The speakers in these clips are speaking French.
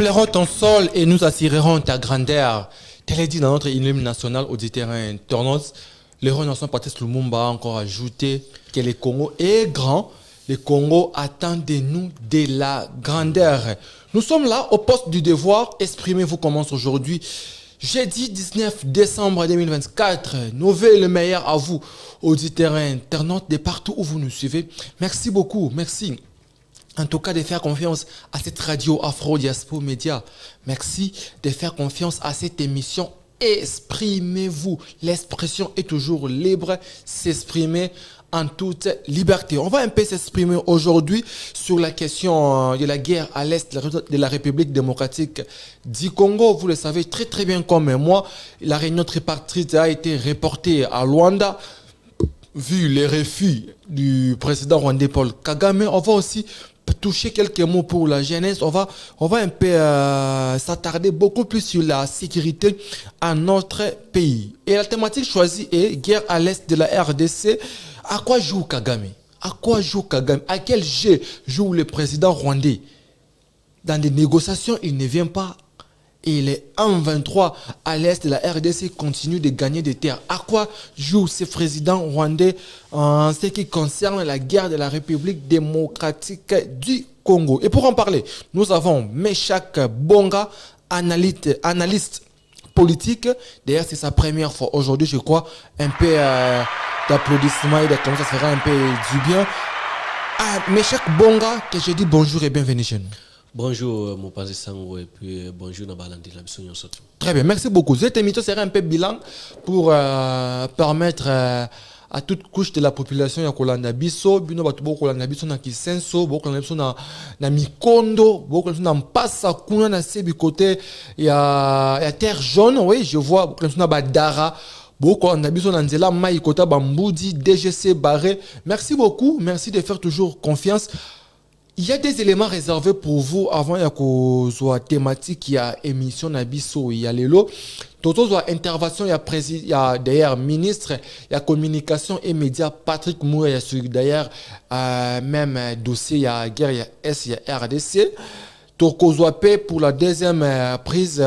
Contemplérons ton sol et nous assurerons ta grandeur. Tel est dit dans notre hymne national au terrain internaute. Le roi nation Patrice Lumumba a encore ajouté que le Congo est grand. Le Congo attend de nous de la grandeur. Nous sommes là au poste du devoir. Exprimez-vous commence aujourd'hui. Jeudi 19 décembre 2024. Nouvelle le meilleur à vous, auditeurs internautes de partout où vous nous suivez. Merci beaucoup. Merci. En tout cas, de faire confiance à cette radio Afro Diaspora Média. Merci de faire confiance à cette émission. Exprimez-vous. L'expression est toujours libre. S'exprimer en toute liberté. On va un peu s'exprimer aujourd'hui sur la question de la guerre à l'est de la République démocratique du Congo. Vous le savez très très bien comme moi. La réunion tripartite a été reportée à Luanda. Vu les refus du président rwandais Paul Kagame, on va aussi toucher quelques mots pour la jeunesse. On va un peu s'attarder beaucoup plus sur la sécurité à notre pays. Et la thématique choisie est guerre à l'est de la RDC. À quoi joue Kagame? À quoi joue Kagame? À quel jeu joue le président rwandais? Dans des négociations, il ne vient pas. Et les M23 à l'est de la RDC continuent de gagner des terres. À quoi joue ce président rwandais en ce qui concerne la guerre de la République démocratique du Congo? Et pour en parler, nous avons Meshak Bonga, analyste politique. D'ailleurs, c'est sa première fois aujourd'hui, je crois. Un peu d'applaudissements et d'acclamations, ça fera un peu du bien. Meshak Bonga, que je dis bonjour et bienvenue chez nous. Bonjour, mon père Sango, et puis bonjour, Nabalandi, la mission surtout. Très bien, merci beaucoup. Cette émission sera un peu bilan pour permettre à toute couche de la population ya kolanda biso, bino batu boko kolanda biso na Kisenso, boko kolanda biso na Mikondo, boko kolanda biso na Mpasa kuna na sebi côté ya terre jaune, oui, je vois boko kolanda biso na Badara. Beaucoup on a besoin d'Anzela Maïkota Bamboudi, DGC Barré. Merci beaucoup, merci de faire toujours confiance. Il y a des éléments réservés pour vous avant la thématique, il y a émission Nabiso, il y a l'élo. Toto soit intervention, il y a d'ailleurs ministre, il y a communication et médias, Patrick Moura, il y a d'ailleurs même dossier, il y a guerre, il y a S, il y a RDC. Tokozwape pour la deuxième prise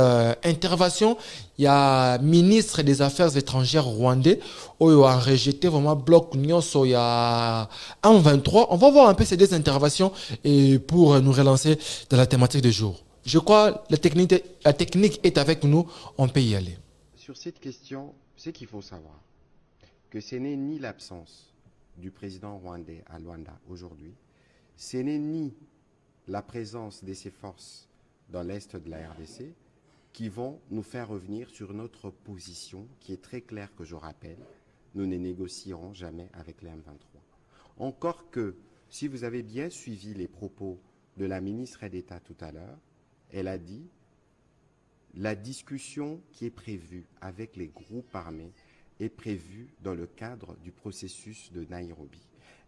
intervention, il y a ministre des Affaires étrangères rwandais, où il a rejeté vraiment bloc Nyonso, il y a en 23. On va voir un peu ces deux interventions et pour nous relancer dans la thématique du jour. Je crois que la technique est avec nous, on peut y aller. Sur cette question, ce qu'il faut savoir, que ce n'est ni l'absence du président rwandais à Luanda aujourd'hui, ce n'est ni la présence de ces forces dans l'est de la RDC qui vont nous faire revenir sur notre position qui est très claire que je rappelle, nous ne négocierons jamais avec les M23. Encore que, si vous avez bien suivi les propos de la ministre d'État tout à l'heure, elle a dit la discussion qui est prévue avec les groupes armés est prévue dans le cadre du processus de Nairobi.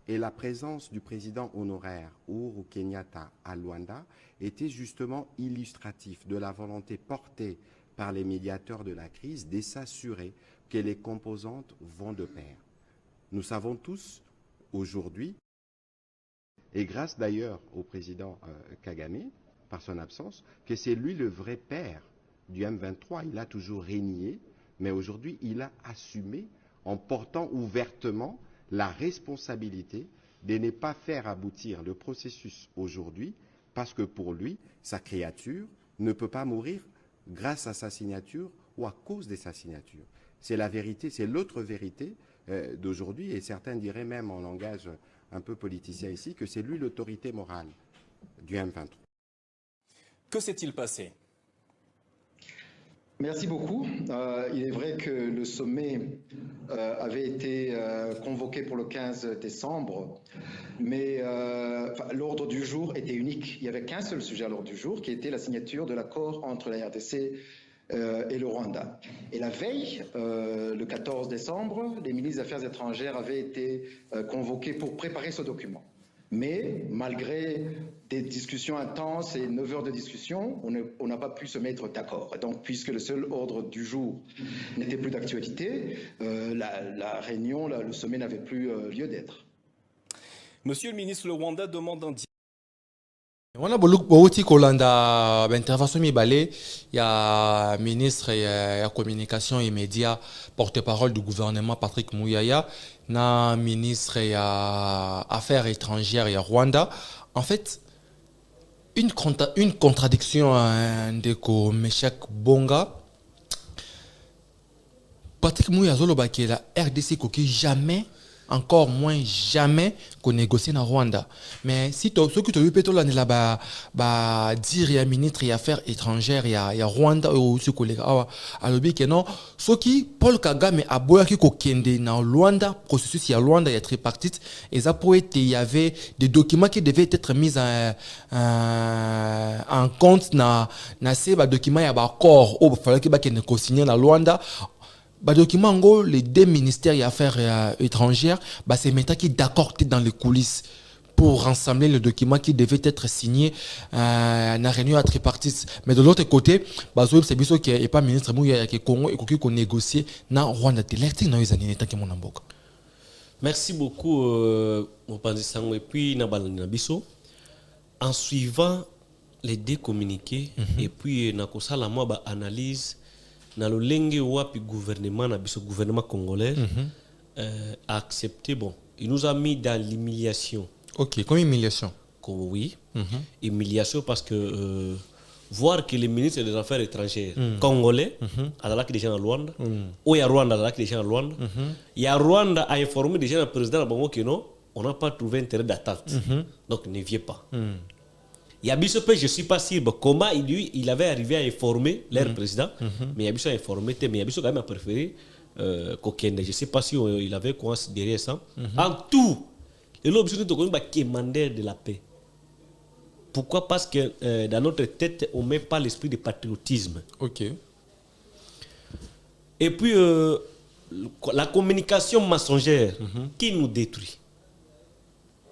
Et la présence du président honoraire Uhuru Kenyatta à Luanda était justement illustratif de la volonté portée par les médiateurs de la crise de s'assurer que les composantes vont de pair. Nous savons tous aujourd'hui, et grâce d'ailleurs au président Kagame, par son absence, que c'est lui le vrai père du M23. Il a toujours régné, mais aujourd'hui il a assumé en portant ouvertement la responsabilité de ne pas faire aboutir le processus aujourd'hui parce que pour lui, sa créature ne peut pas mourir grâce à sa signature ou à cause de sa signature. C'est la vérité, c'est l'autre vérité d'aujourd'hui et certains diraient même en langage un peu politicien ici que c'est lui l'autorité morale du M23. Que s'est-il passé ? Merci beaucoup. Il est vrai que le sommet avait été convoqué pour le 15 décembre, mais l'ordre du jour était unique. Il n'y avait qu'un seul sujet à l'ordre du jour, qui était la signature de l'accord entre la RDC et le Rwanda. Et la veille, le 14 décembre, les ministres des Affaires étrangères avaient été convoqués pour préparer ce document. Mais malgré des discussions intenses et 9 heures de discussion, on n'a pas pu se mettre d'accord. Donc, puisque le seul ordre du jour n'était plus d'actualité, la réunion, le sommet n'avait plus lieu d'être. Monsieur le ministre, le Rwanda demande un On a beaucoup Kolanda intervention il y a ministre de communication et médias porte-parole du gouvernement Patrick Mouyaya, na ministre des affaires étrangères et Rwanda. En fait, une contradiction de Meshak Bonga. Patrick Mouyaya zoloba que la RDC koki jamais, encore moins jamais, qu'on négocie na Rwanda. Mais si ceux qui te vu péto là là dire ya ministre des affaires étrangères ya Rwanda ou ce collègue alobi que non, ceux qui Paul Kagame a boya ki ko kende na Rwanda, processus ya Rwanda ya tripartite, et ça pour être il y avait des documents qui devaient être mis en compte na ces documents ya ba accord au fallait que ba kende ko signer na Rwanda. Document les deux ministères des affaires étrangères, c'est maintenant qui d'accord dans les coulisses pour rassembler le document qui devait être signé dans la réunion à tripartite. Mais de l'autre côté, c'est bien qui n'est pas ministre Mouyaya qui Congo et qui négocié dans Rwanda. Merci beaucoup, Mopanzi Sango. Et puis, en suivant les deux communiqués, et puis, Nakosala moi analyse. Dans le lengue wapi gouvernement congolais a accepté, bon, il nous a mis dans l'humiliation. Ok, comme humiliation. Oui, humiliation parce que voir que les ministres des Affaires étrangères congolais, à la déjà en Rwanda, ou il y a Rwanda, à la déjà en Rwanda, il y a Rwanda a informé déjà le président Bongo que non, on n'a pas trouvé intérêt d'attente, donc ne viens pas. Il y a Bissopé, je ne suis pas sûr comment il avait arrivé à informer leur président, mais il y a Bissopé informé, mais il y a Bissopé quand même préféré Kokende. Je ne sais pas si il avait considéré ça. En tout, le Bissopé est commander de la paix. Pourquoi? Parce que dans notre tête, on ne met pas l'esprit de patriotisme. Ok. Et puis, la communication mensongère qui nous détruit.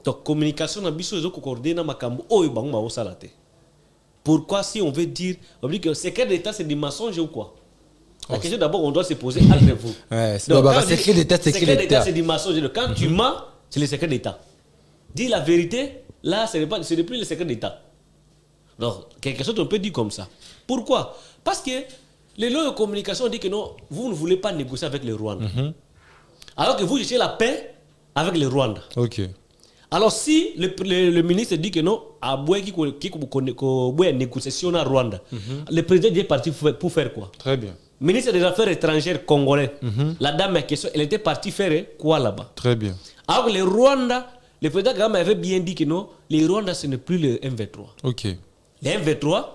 Donc, communication na biso ezo concordé na makambo oyo bango ma osalate. Pourquoi si on veut dire que le secret d'État c'est du mensonge ou quoi? La question d'abord on doit se poser entre vous. Ouais, c'est d'abord secret d'État, secret d'État c'est du mensonge. Quand tu mens, c'est le secret d'État. Dis la vérité, là ce n'est plus le secret d'État. Donc, quelque chose on peut dire comme ça. Pourquoi? Parce que les lois de communication disent que non, vous ne voulez pas négocier avec les Rwandais. Alors que vous cherchez la paix avec les Rwandais. Ok. Alors si le ministre dit que non, à Boué qui a une négociation à Rwanda, le président est parti pour faire quoi? Très bien. Ministre des Affaires étrangères congolais, la dame en question, elle était partie faire quoi là-bas? Très bien. Alors les Rwanda, le président Kagame avait bien dit que non, les Rwanda ce n'est plus le M23. Ok. Les M23,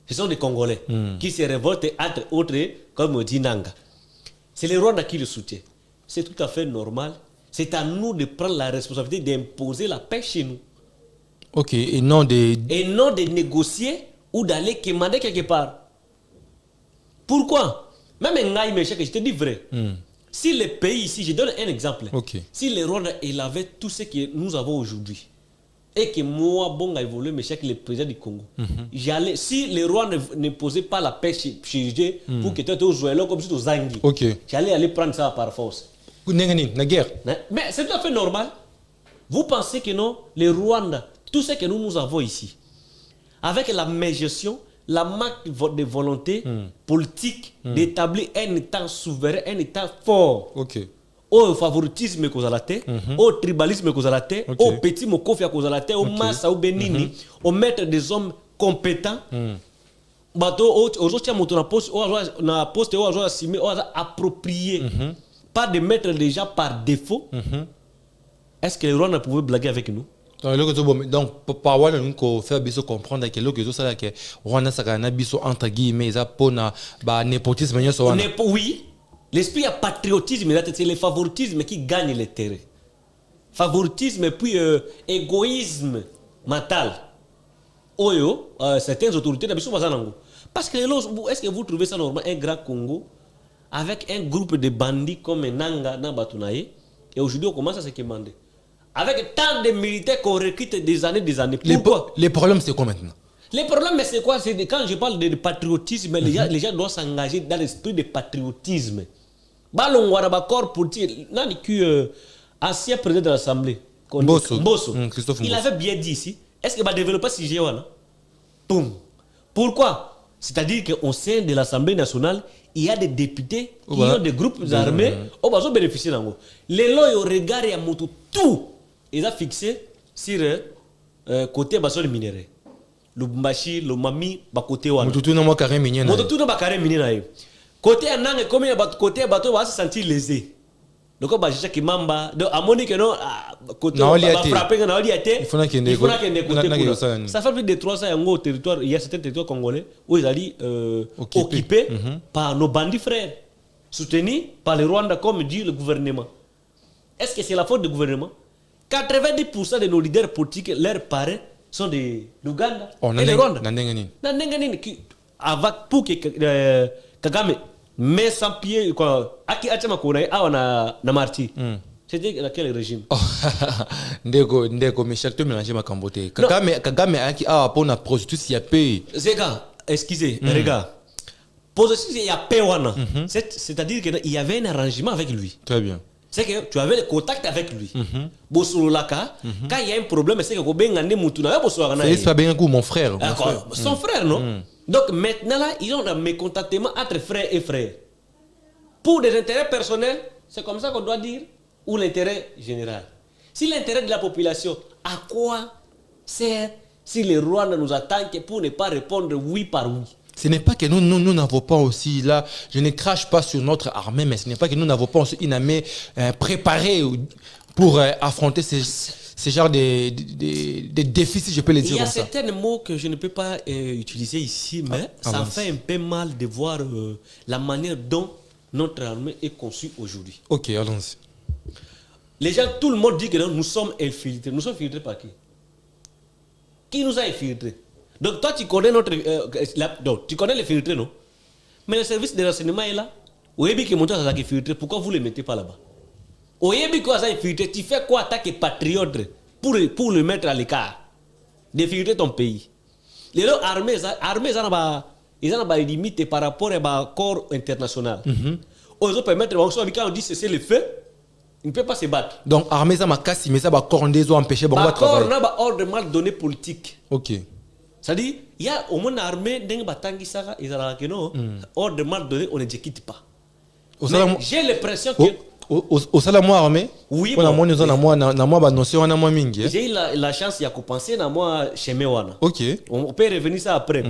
ce sont des Congolais qui se révoltent entre autres comme dit Nanga. C'est les Rwanda qui le soutiennent. C'est tout à fait normal. C'est à nous de prendre la responsabilité d'imposer la paix chez nous. Ok, et non de négocier ou d'aller commander quelque part. Pourquoi? Même un je te dis vrai. Si les pays ici, je donne un exemple. Si les Rwandais avaient tout ce que nous avons aujourd'hui, et que moi, bon, a évolué, le président du Congo, si les Rwandais ne posaient pas la paix chez eux, pour que tu aies comme si tu Zangi, j'allais aller prendre ça par force. La guerre. Mais c'est tout à fait normal. Vous pensez que non, les Rwandais, tout ce que nous avons ici, avec la mégestion, la manque de volonté politique d'établir un État souverain, un État fort, au favoritisme que vous avez, au tribalisme que vous avez, au petit mokofia que vous avez, au massa, au benini, au mettre des hommes compétents. Aujourd'hui, na poste approprié. Pas de mettre les gens par défaut. Est-ce que les Rwandais pouvaient blaguer avec nous? Donc, par quoi nous faire comprendre que l'autre chose c'est que Rwanda ça a biso entre guillemets ça pour na népotisme. Oui, l'esprit à patriotisme, c'est le favoritisme qui gagne le terrain. Favoritisme puis égoïsme mental. Oyo, certaines autorités n'ont pas ça. Parce que est-ce que vous trouvez ça normal un grand Congo avec un groupe de bandits comme Nanga dans Batunaye, et aujourd'hui on commence à se commander. Avec tant de militaires qu'on recrute des années. Pourquoi? Les problèmes c'est quoi maintenant? Les problèmes c'est quoi? C'est quand je parle de patriotisme, les gens doivent s'engager dans l'esprit de patriotisme. Balon Warabakor pour dire, ancien président de l'Assemblée, Bosso, il avait bien dit ici, est-ce que va développer ce sujet là? Boum. Pourquoi? C'est-à-dire qu'au sein de l'Assemblée nationale, il y a des députés qui ont des groupes armés qui ont bénéficié d'en haut. Les lois, au regard, il y a tout. Ils ont fixé sur côté de minéraux. Le Bumbashi, le Mami, côté Wana. Mututu na moi carré minier. Mututu na carré minier. Côté Anang, comme il y a côté bateau, va se sentir lésé. Donc, on va chercher qui mamba. Donc, à mon que non, côté on va frapper, on va dire, il faut qu'il y ait côté. Ça fait plus de 300 ans au territoire. Il y a certains territoires congolais où ils allaient occupés par nos bandits frères, soutenus par le Rwanda, comme dit le gouvernement. Est-ce que c'est la faute du gouvernement? 90% de nos leaders politiques, leurs parents, sont de l'Ouganda et le Rwanda. Pour que Kagame met sans pied, quoi, Aki Achama Kounaï, na Marti. C'était quel régime? Ndeko, mais chaque fois mélanger ma cambote. Kagame Aki a pour la prostitution, il y a paix. Zega, excusez, regarde. Prostitution, il y a paix. C'est-à-dire qu'il y avait un arrangement avec lui. Très bien. C'est que tu avais le contact avec lui. Bosolaka, quand il y a un problème, c'est que c'est pas bien mon frère. Son frère, non? Donc maintenant, là, ils ont un mécontentement entre frères et frères. Pour des intérêts personnels, c'est comme ça qu'on doit dire, ou l'intérêt général. Si l'intérêt de la population, à quoi sert si les rois nous attaquent pour ne pas répondre oui par oui? Ce n'est pas que nous n'avons pas aussi là, je ne crache pas sur notre armée, mais ce n'est pas que nous n'avons pas aussi une armée préparée pour affronter ce genre de défis, si je peux les dire comme ça. Il y a certains mots que je ne peux pas utiliser ici, mais ça fait un peu mal de voir la manière dont notre armée est conçue aujourd'hui. Ok, allons-y. Les gens, tout le monde dit que nous sommes infiltrés. Nous sommes filtrés par qui? Qui nous a infiltrés? Donc toi, tu connais tu connais les filtrés, non? Mais le service de renseignement est là. Oyebi qui monte à filtré, pourquoi vous ne les mettez pas là-bas? Oyebi qui a filtré, tu fais quoi attaquer patriote pour le mettre à l'écart? De filtrer ton pays. Les armées, ils ont des limites par rapport à corps international. Ils ont permettre, quand on dit cesser le feu, il ne peut pas se battre. Donc armée, ça m'a cassé, mais ça va corps empêcher de travailler. On a ordre mal donné politique. Ok. C'est-à-dire, il y a au moins une armée, ordre mal donné, on ne quitte pas. J'ai l'impression que. Au salaire armé, oui, j'ai eu la chance de penser à moi chez Mewana. Ok. On peut revenir ça après.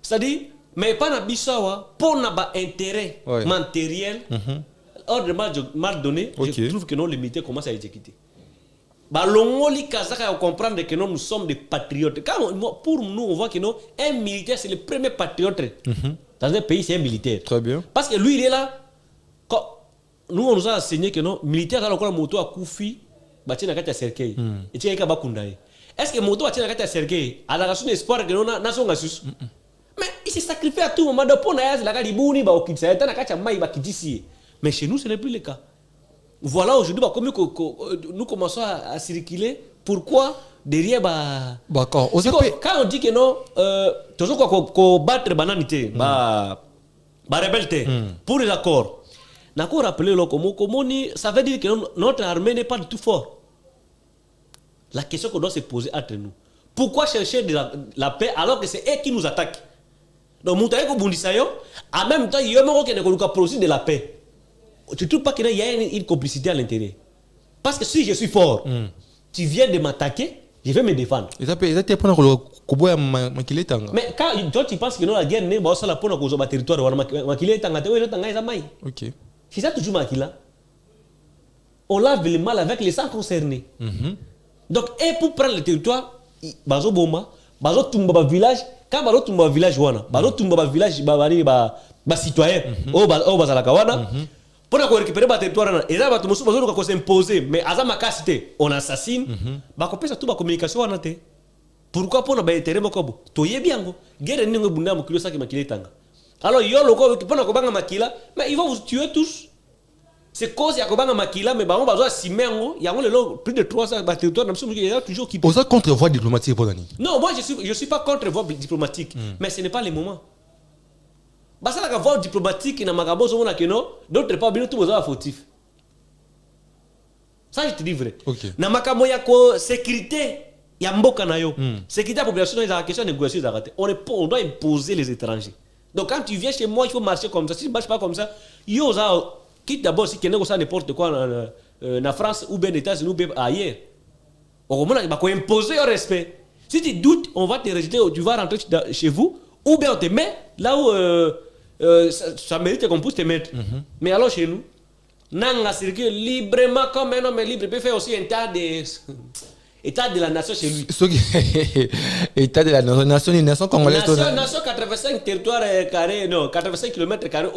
C'est-à-dire, mais pas na bisawa, pour n'a intérêt matériel, ordre mal donné, je trouve que non, les militaires commencent à exécuter. Balongoli Kazaka comprendre que nous sommes des patriotes. Pour nous, on voit que non, un militaire, c'est le premier patriote. Dans un pays, c'est un militaire. Très bien. Parce que lui, il est là. Quand nous, on nous a enseigné que non, militaire, dans le moto à Koufi, bâti na kati ya Serkei. Et tu as bakundai. Est-ce que moto bâti na kati ya Serkei, à la ration d'espoir que non, nation gasus. Mais il s'est sacrifié à tout moment. De pour naïs, la kati bouni ba okitsa, eta na kati ya mai ba kitisi. Mais chez nous, ce n'est plus le cas. Voilà, aujourd'hui, comme nous commençons à circuler, pourquoi derrière d'accord. Quand on dit que non, toujours qu'on battre bananité, rebelle, pour les accords, d'accord, rappelez le ça veut dire que notre armée n'est pas du tout forte. La question qu'on doit se poser entre nous, pourquoi chercher de la paix alors que c'est eux qui nous attaquent? Donc, en même temps, il y a un moment qui ne produit de la paix. Tu ne trouves pas qu'il y a une complicité à l'intérieur? Parce que si je suis fort, tu viens de m'attaquer, je vais me défendre. Mais quand tu penses que la guerre n'est pas la pour le territoire, c'est ça toujours Makila. On lave le mal avec les sans concernés. Donc, et pour prendre le territoire, Bazo Boma, Bazo Tumba village, quand Bazo Tumba village, Bazo Tumba village, citoyen, Bazalakawana. Pour récupérer le territoire, et là, on va s'imposer, mais à ma capacité, on assassine, on peut toute la communication. Pourquoi pour le terrain tu es bien, guerre n'est pas un kilo qui alors, il y a le corps qui peut pas makila, mais ils vont vous tuer tous. C'est cause il y a pas makila, mais on va s'y mettre, il y a plus de 300 territoires, il y a toujours qui. Vous êtes contre voie diplomatique pour l'année? Non, moi je suis pas contre voie diplomatique, mais ce n'est pas le moment. Parce que la voie diplomatique, d'autres pas bien tout besoin fautif. Ça, je te dis vrai. Okay. Na sécurité, Il y a Mboka Nayo. Sécurité à la population, il y a la question de négociation. On doit imposer les étrangers. Donc quand tu viens chez moi, il faut marcher comme ça. Si tu ne marches pas comme ça, quitte d'abord si tu négocies n'importe quoi en France ou bien aux États-Unis ou bien ailleurs. On va imposer un respect. Si tu doutes, on va te rejeter, tu vas rentrer chez vous, ou bien on te met là où ça mérite qu'on puisse te mettre. Mais alors chez nous, Nanga circule librement comme un homme libre. Il peut faire aussi un état de la nation chez lui. État de la nation, une nation congolaise. Nation 85 territoires carrés, non, 85 km carrés,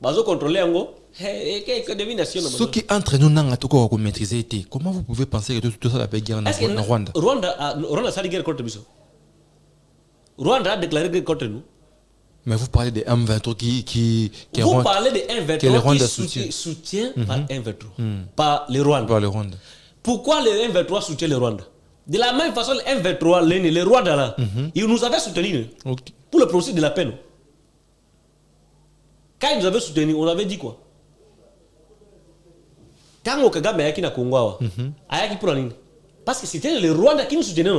bazo contrôler en gros. Que devient nation. Ce qui entre nous, Nanga, tout quoi, maîtriser. Comment vous pouvez penser que tout ça va guerre en Rwanda? Rwanda a guerre contre nous. Rwanda a déclaré guerre contre nous. Mais vous parlez de M23 qui vous parlez de M23 qui soutient par M23, par les Rwandais. Pourquoi les M23 soutiennent les Rwandais? De la même façon, les M23, les Rwandais là, ils nous avaient soutenus pour le processus de la paix. Quand ils nous avaient soutenus, on avait dit quoi? Quand Kagame a dit Congo, parce que c'était les Rwandais qui nous soutenaient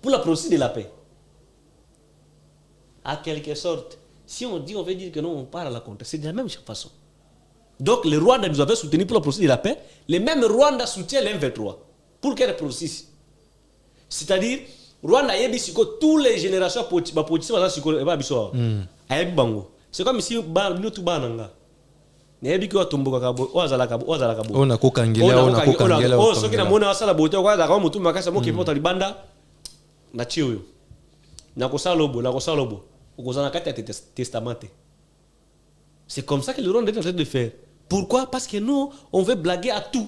pour le processus de la paix. À quelque sorte, si on dit, on veut dire que non, on parle à la contre, c'est de la même façon. Donc les Rwandais nous avaient soutenus pour le processus de la paix, les mêmes Rwandais soutiennent les M23. Pour quel processus? C'est-à-dire, Rwanda a dit que toutes les générations politiques c'est comme si nous tout bananga. Nebi ko tumbuka kabo wazala kabo on a kokangela ce qui na mona sala bote kwa da kwa mutu makasa mo kipota libanda na chiyo na kosalobo ukozana kati ya testamenté. C'est comme ça que le Rwanda est en train de faire. Pourquoi? Parce que nous on veut blaguer à tout.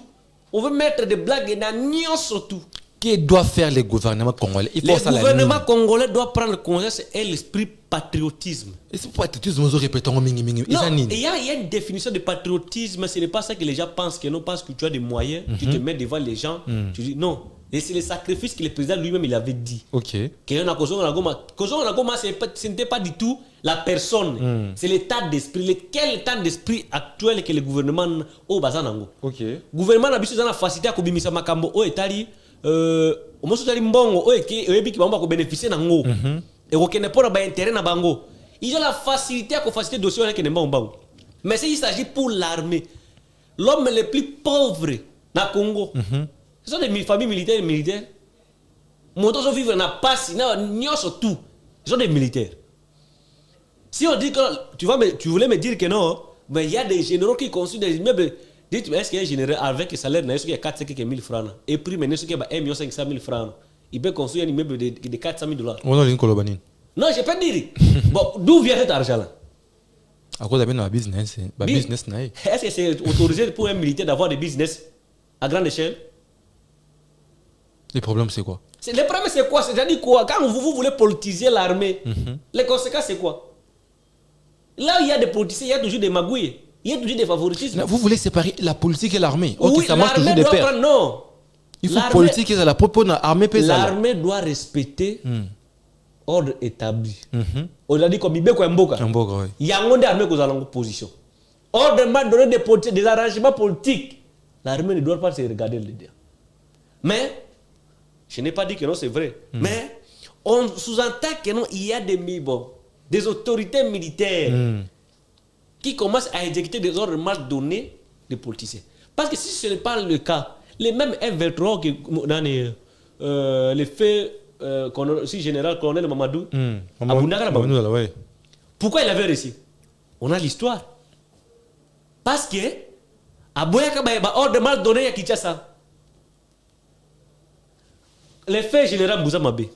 On veut mettre des blagues dans nyonso tout. Que doit faire le gouvernement congolais? Le gouvernement congolais doit prendre conscience et l'esprit patriotisme. Et c'est pour patriotisme, nous répétons mingi. Il y a une définition de patriotisme, ce n'est pas ça que les gens pensent que non, parce que tu as des moyens, tu te mets devant les gens, tu dis non. Et c'est le sacrifice que le président lui-même il avait dit. Ok. Ce n'était pas du tout la personne, c'est l'état d'esprit. Quel état d'esprit actuel que le gouvernement au Bazanango. Ok. Le gouvernement a besoin de la facilité à kobimisa makambo au etali. Omosutali mbongo oyebi ki bamba ko bénéficier nango et ko kene pour ba intérêt na bango ils ont la facilité à faciliter dossier avec ne mbongo mais s'il s'agit pour l'armée l'homme le plus pauvre na Congo ce sont des familles militaires motos sont vivre na passe na nyoso tout ils sont des militaires. Si on dit que tu voulais me dire que non, mais il y a des généraux qui construisent des immeubles. Dites-moi, est-ce qu'il y a un général avec un salaire de 400 000 francs et prix maintenant ce qui est 1 500 000 francs, il peut construire un immeuble de 400 000 $. On a une colobanine. Non, je peux dire. Bon, d'où vient cet argent-là? À cause de business. Est-ce que c'est autorisé pour un militaire d'avoir des business à grande échelle? Le problème, c'est quoi? Le problème, c'est quoi? C'est-à-dire quoi? Quand vous voulez politiser l'armée, les conséquences, c'est quoi? Là où il y a des politiciens, il y a toujours des magouilles. Il y a toujours des favoritismes. Vous voulez séparer la politique et l'armée? Oui, ça marche toujours de pair. Non. Il faut politique et la propre armée. L'armée doit respecter ordre établi. On a dit comme Ibeko Mboka. Il y a un armée qui est en position. Ordre m'a donné des arrangements politiques. L'armée ne doit pas se regarder le dire. Mais, je n'ai pas dit que non, c'est vrai. Mais, on sous-entend que non, il y a des autorités militaires qui commencent à exécuter des ordres mal donnés des politiciens. Parce que si ce n'est pas le cas, les mêmes F-23 dans les faits, si général colonel Mamadou, pourquoi il avait réussi? On a l'histoire. Parce que à Boyaka, il y a ordre mal donné à Kinshasa. Les faits général Bouza Mabé,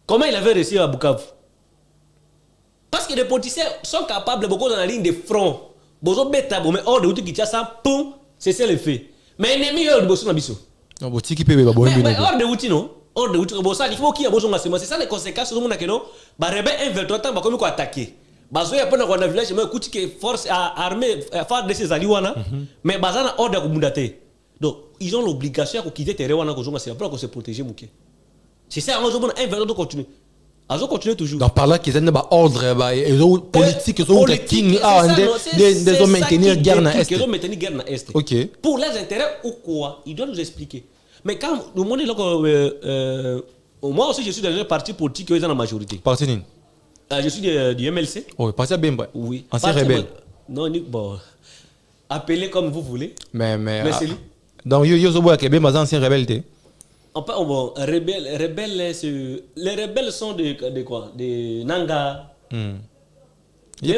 comment il avait réussi à Bukavu? Parce que les politiciens sont capables beaucoup dans la ligne de front. Bozo beta mais hors de outil qui tient ça, poum, c'est le fait. Mais l'ennemi est hors de bosso nabiso. Non, boti qui peut ba bon. Mais hors de outil non, hors de outil bossa, il faut qu'il y a bosso ngasema. C'est ça les conséquences sur le monde que non. Ba rebelle 1-23 temps ba comme ko attaquer. Bazo ya pona kwa village mais kuti que force armée faire de ces aliwana, mais bazana hors de kumundate. Donc ils ont l'obligation de quitter terrain wana ko zonga c'est pour se protéger muké. C'est ça on zobona 1-23 de continuer. Ils continuent toujours. Donc par là qu'ils ont un ordre politique, ils ont des maintenir guerre dans l'Est. Ils ont maintenir guerre dans l'Est. Ok. Pour les intérêts ou quoi, ils doivent nous expliquer. Mais quand nous demandons Moi aussi, je suis dans un parti politique qui est dans la majorité. Parti nini? Je suis du MLC. Oui, parti à Bemba. Oui. Ancien rebelle. Non, bon. Appelez comme vous voulez. Mais c'est lui. donc, yo zobo ke Bemba ancien rebelle te. Bon, les rebelles sont de quoi? De Nanga. Il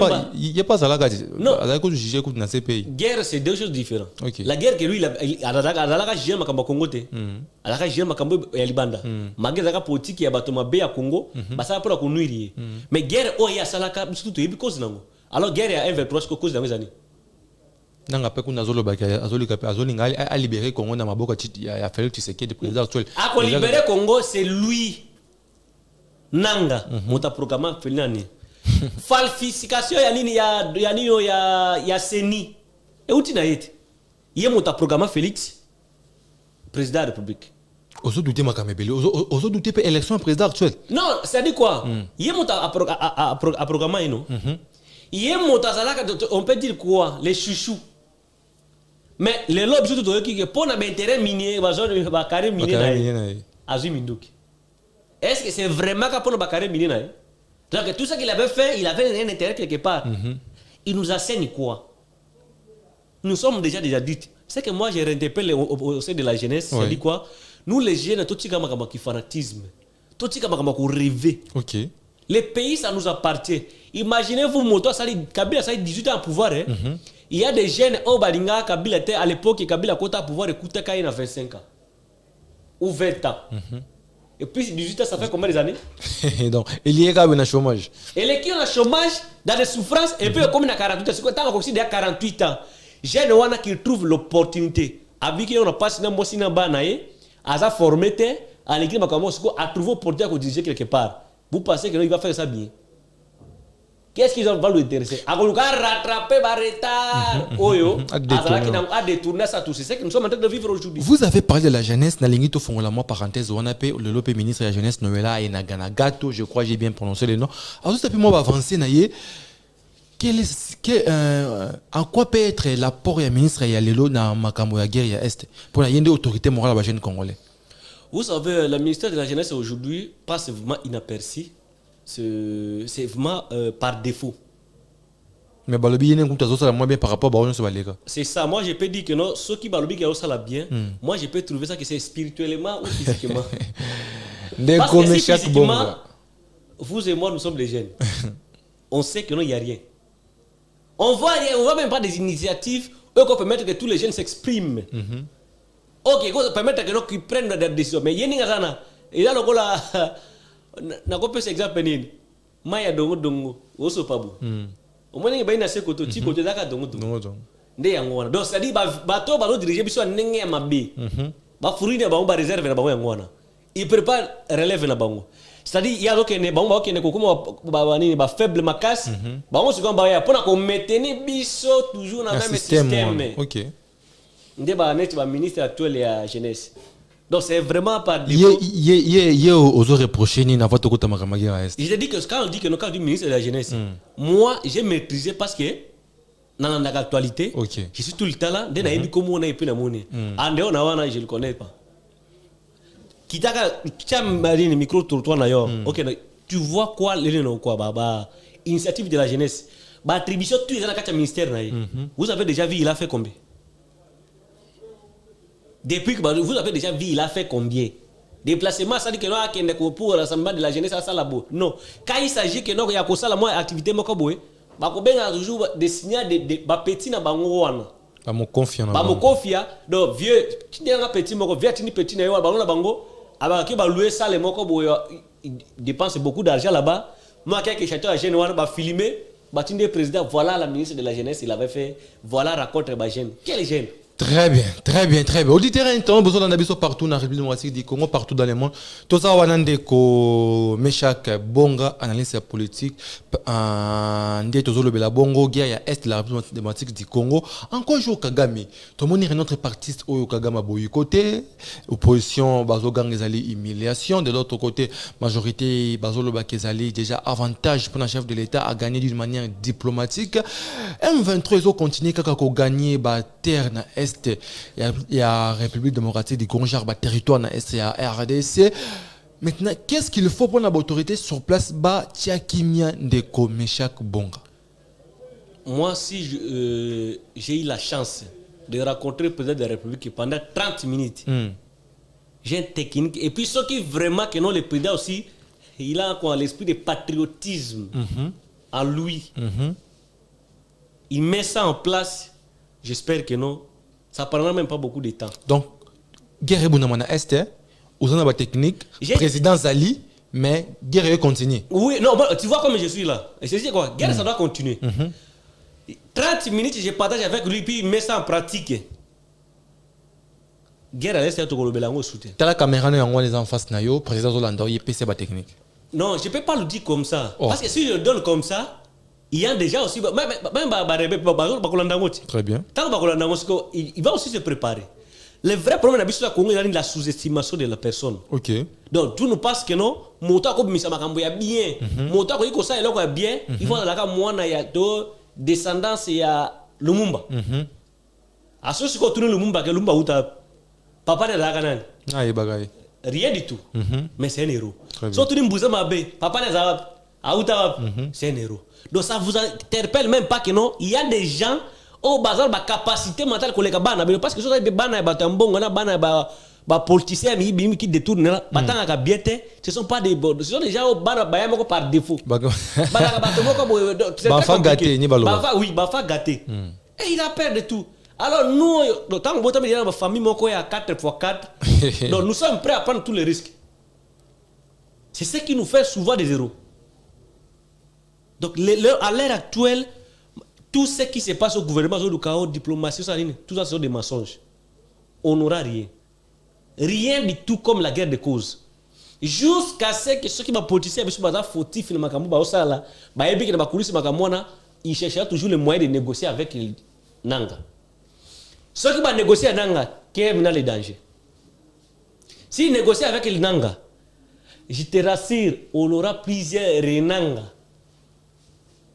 n'y a pas ça là, non. Dans ces pays. Guerre, c'est deux choses différentes. Okay. La guerre que lui, il a géré Makambo Congo. Il a géré Makambo Libanda. Ma guerre, la politique, il y a battu ma bé à Congo. Ça va pour la nuire. Mais guerre, oh, il y a ça là, surtout, il y a cause nango. Alors, guerre, il y a un vers trois cause dans les années. Nanga pe kuna zolo baki azolinga a libéré Congo na maboka ya Félix Tshisekedi président actuel. A libérer Congo, c'est lui. Nanga, mota programme Félix. Falsification ya nini ya seni et outi na yete yé mota programme Félix président de la République ozo douter makamebeli ozo douter pe élection président actuel. Non, ça dit quoi? Yé mota a programme ino yé mota zalaka on peut dire quoi les chouchous mais les lobbies tout qui pour na intérêt minier ba carré minier na azu minduki. Est-ce que c'est vraiment pour na ba carré minier na? Donc tout ce qu'il avait fait, il avait un intérêt quelque part. Il nous enseigne quoi? Nous sommes déjà des adultes. C'est que moi, je réinterpelle au sein de la jeunesse. Oui. Ça dit quoi? Nous, les jeunes, tout ce qui fanatisme, tout ce qui rêver. Ok. Les pays, ça nous appartient. Imaginez-vous, Moto, Kabila, ça a 18 ans à pouvoir. Il y a des jeunes, Balinga, Kabila était à l'époque, Kabila a pouvoir écouter quand il a 25 ans. Ou 20 ans. Et puis 18 ans, ça fait combien d'années? Donc, il y a un chômage. Et les qui ont un chômage, dans des souffrances, et puis comme il a 48 ans, c'est quoi? Tant qu'on considère 48 ans, j'ai des qui trouvent l'opportunité. Avec qui on a passé dans le Mossina Banaye, à sa formé, à l'équipe, à trouver l'opportunité de diriger quelque part. Vous pensez qu'il va faire ça bien? Qu'est-ce qu'ils vont lui intéresser? À rattraper, à détourner ça, tout. C'est ce que nous sommes en train de vivre aujourd'hui. Vous avez parlé de la jeunesse, Nalingito Fongolamo, parenthèse, on appelle le lopé ministre de la jeunesse, Noëlla et Naganagato, je crois que j'ai bien prononcé le nom. Alors, ça peut moi avancer, Naye. En quoi peut être l'apport du ministre et Yalelo dans Makambo ya guerre Est pour la yende autorité morale de la jeune congolais? Vous savez, le ministère de la jeunesse aujourd'hui passe vraiment inaperçu. C'est vraiment par défaut. Mais balobi yene kuta zosa la moins bien par rapport à ce balega. C'est ça. Moi je peux dire que non, ceux qui balobi qui ont ça la bien. Moi je peux trouver ça que c'est spirituellement ou physiquement. Parce que si physiquement, vous et moi nous sommes des jeunes. On sait que non il y a rien. On voit rien, on voit même pas des initiatives eux qu'on permettre que tous les jeunes s'expriment. Ok, qu'on permettre que nous qui prennent des décisions. Mais yeni ngazana, et là le là na ko pesa exemple nini maya dongo oso pabu omoni ba ina sekoto ti koto daka dongo nde yango wana donc c'est à dire bato ba no diriger biso ndenge ya mabe ba furine ba ba réserve na ba yango wana il prépare relève na bango c'est à dire il y a donc ne ba okene ko kuma ba nini ba faible makas ba on se comme ba ya pona ko maintenir biso toujours na même système. OK nde ba net ba ministre actuel ya jeunesse. Donc c'est vraiment pas il y a aux reprocher ni n'a pas tout à Makamagera Est. Je dis que quand on dit que nous quand du ministre de la jeunesse, moi j'ai maîtrisé parce que dans l'actualité, je suis tout le temps là, dès naïbi comme on a épé na monnaie. En dehors na wana je le connais pas. Kitaka tiam marine micro trottoir na yo. OK, tu vois quoi les non quoi baba initiative de la jeunesse. Ba attribution tous les dans le ministère na. Vous avez déjà vu il a fait combien? Depuis que vous avez déjà vu, il a fait combien? Déplacement, ça dit que non, pour le rassemblement de la jeunesse, ça labo. Non. Quand il s'agit que non, il y a que ça la moins activité, moi comme boy, bah qu'on a toujours des signaux de petits na bango wana. Pas mon confiant. Pas mon confiant. Donc vieux, tu dis un petit moko, vieux tu petit na yo bango na bango, aba qui va louer ça les moko boy, il dépense beaucoup d'argent là-bas. Moi quelques châteaux à jeune wana ba filmer, bah tu dis président, voilà la ministre de la jeunesse, il avait fait, voilà raconte ba jeune. Quel jeune? Très bien, très bien, très bien. Auditeur interne, besoin d'en partout dans la République démocratique du Congo, partout dans le monde. Tout ça, on a des Meshak Bonga, analyste politique, Ndé Tozolo Bela Bongo, guerre à Est de la République démocratique du Congo. Encore jour Kagame, tout le monde est notre partiste au Kagame Boy côté, opposition Bazo Gangezali humiliation, de l'autre côté majorité Bazolo Bakezali déjà avantage pour le chef de l'État à gagner d'une manière diplomatique. M23 ils ont continué à gagner terre na Est, il y a République démocratique du Congo, territoire na Est, il y a RDC. Maintenant, qu'est-ce qu'il faut pour l'autorité sur place? Ba Tchakimia Ndeko Meshak Bonga. Moi, si j'ai eu la chance de rencontrer le président de la République pendant 30 minutes, j'ai une technique. Et puis, ce qui vraiment que non, le président aussi, il a encore l'esprit de patriotisme en lui. Il met ça en place. J'espère que non. Ça ne prendra même pas beaucoup de temps. Donc, guerre Bounamana Est, aux la technique, président Zali, mais guerre continue. Oui, non, bon, tu vois comme je suis là. Et c'est quoi? Guerre, ça doit continuer. 30 minutes, je partage avec lui, puis il met ça en pratique. Guerre à l'Est, il y a tout le bélango soutien. T'as la caméra, on est en face, nayo, président Zolanda, il PC ba technique. Non, je ne peux pas le dire comme ça. Parce que si je le donne comme ça, il y a déjà aussi. Très bien. Il va aussi se préparer. Le vrai problème c'est la sous-estimation de la personne. Ok. Donc, tout nous passe que non, Mota comme Misa Makambo ya bien. Mota comme ça, il est bien. Il faut la moine ya descendance ya Lumumba. À ce que tu Lumumba, que Lumumba ou ta papa de la Ganan. Ah, il bagaille. Rien du tout. Mais c'est un héros. Surtout une bouze mabé, papa de la Aouta, c'est un héros. Donc ça vous interpelle même pas que non, il y a des gens au bazar ba capacité mentale que les bana parce que ça des bana ba tambongo na bana ba politicien qui détourne là batanga ka biete ce sont pas des ce sont des gens au bana ba yamoko par défaut bana ba tomoko ba fa gâté ni balo ba fa gâté et il a peur de tout. Alors nous tant que dans ma famille moko ya 4x4 donc nous sommes prêts à prendre tous les risques. C'est ce qui nous fait souvent des héros. Donc, à l'heure actuelle, tout ce qui se passe au gouvernement, au chaos, diplomatie, tout ça, ce sont des mensonges. On n'aura rien. Rien du tout comme la guerre de cause. Jusqu'à ce que ceux qui m'ont politisé, fautif, ils chercheront toujours le moyen de négocier avec Nanga. Ceux qui vont négocier avec Nanga, quel est le danger? S'ils négocient avec le Nanga, je te rassure, on aura plusieurs Renanga.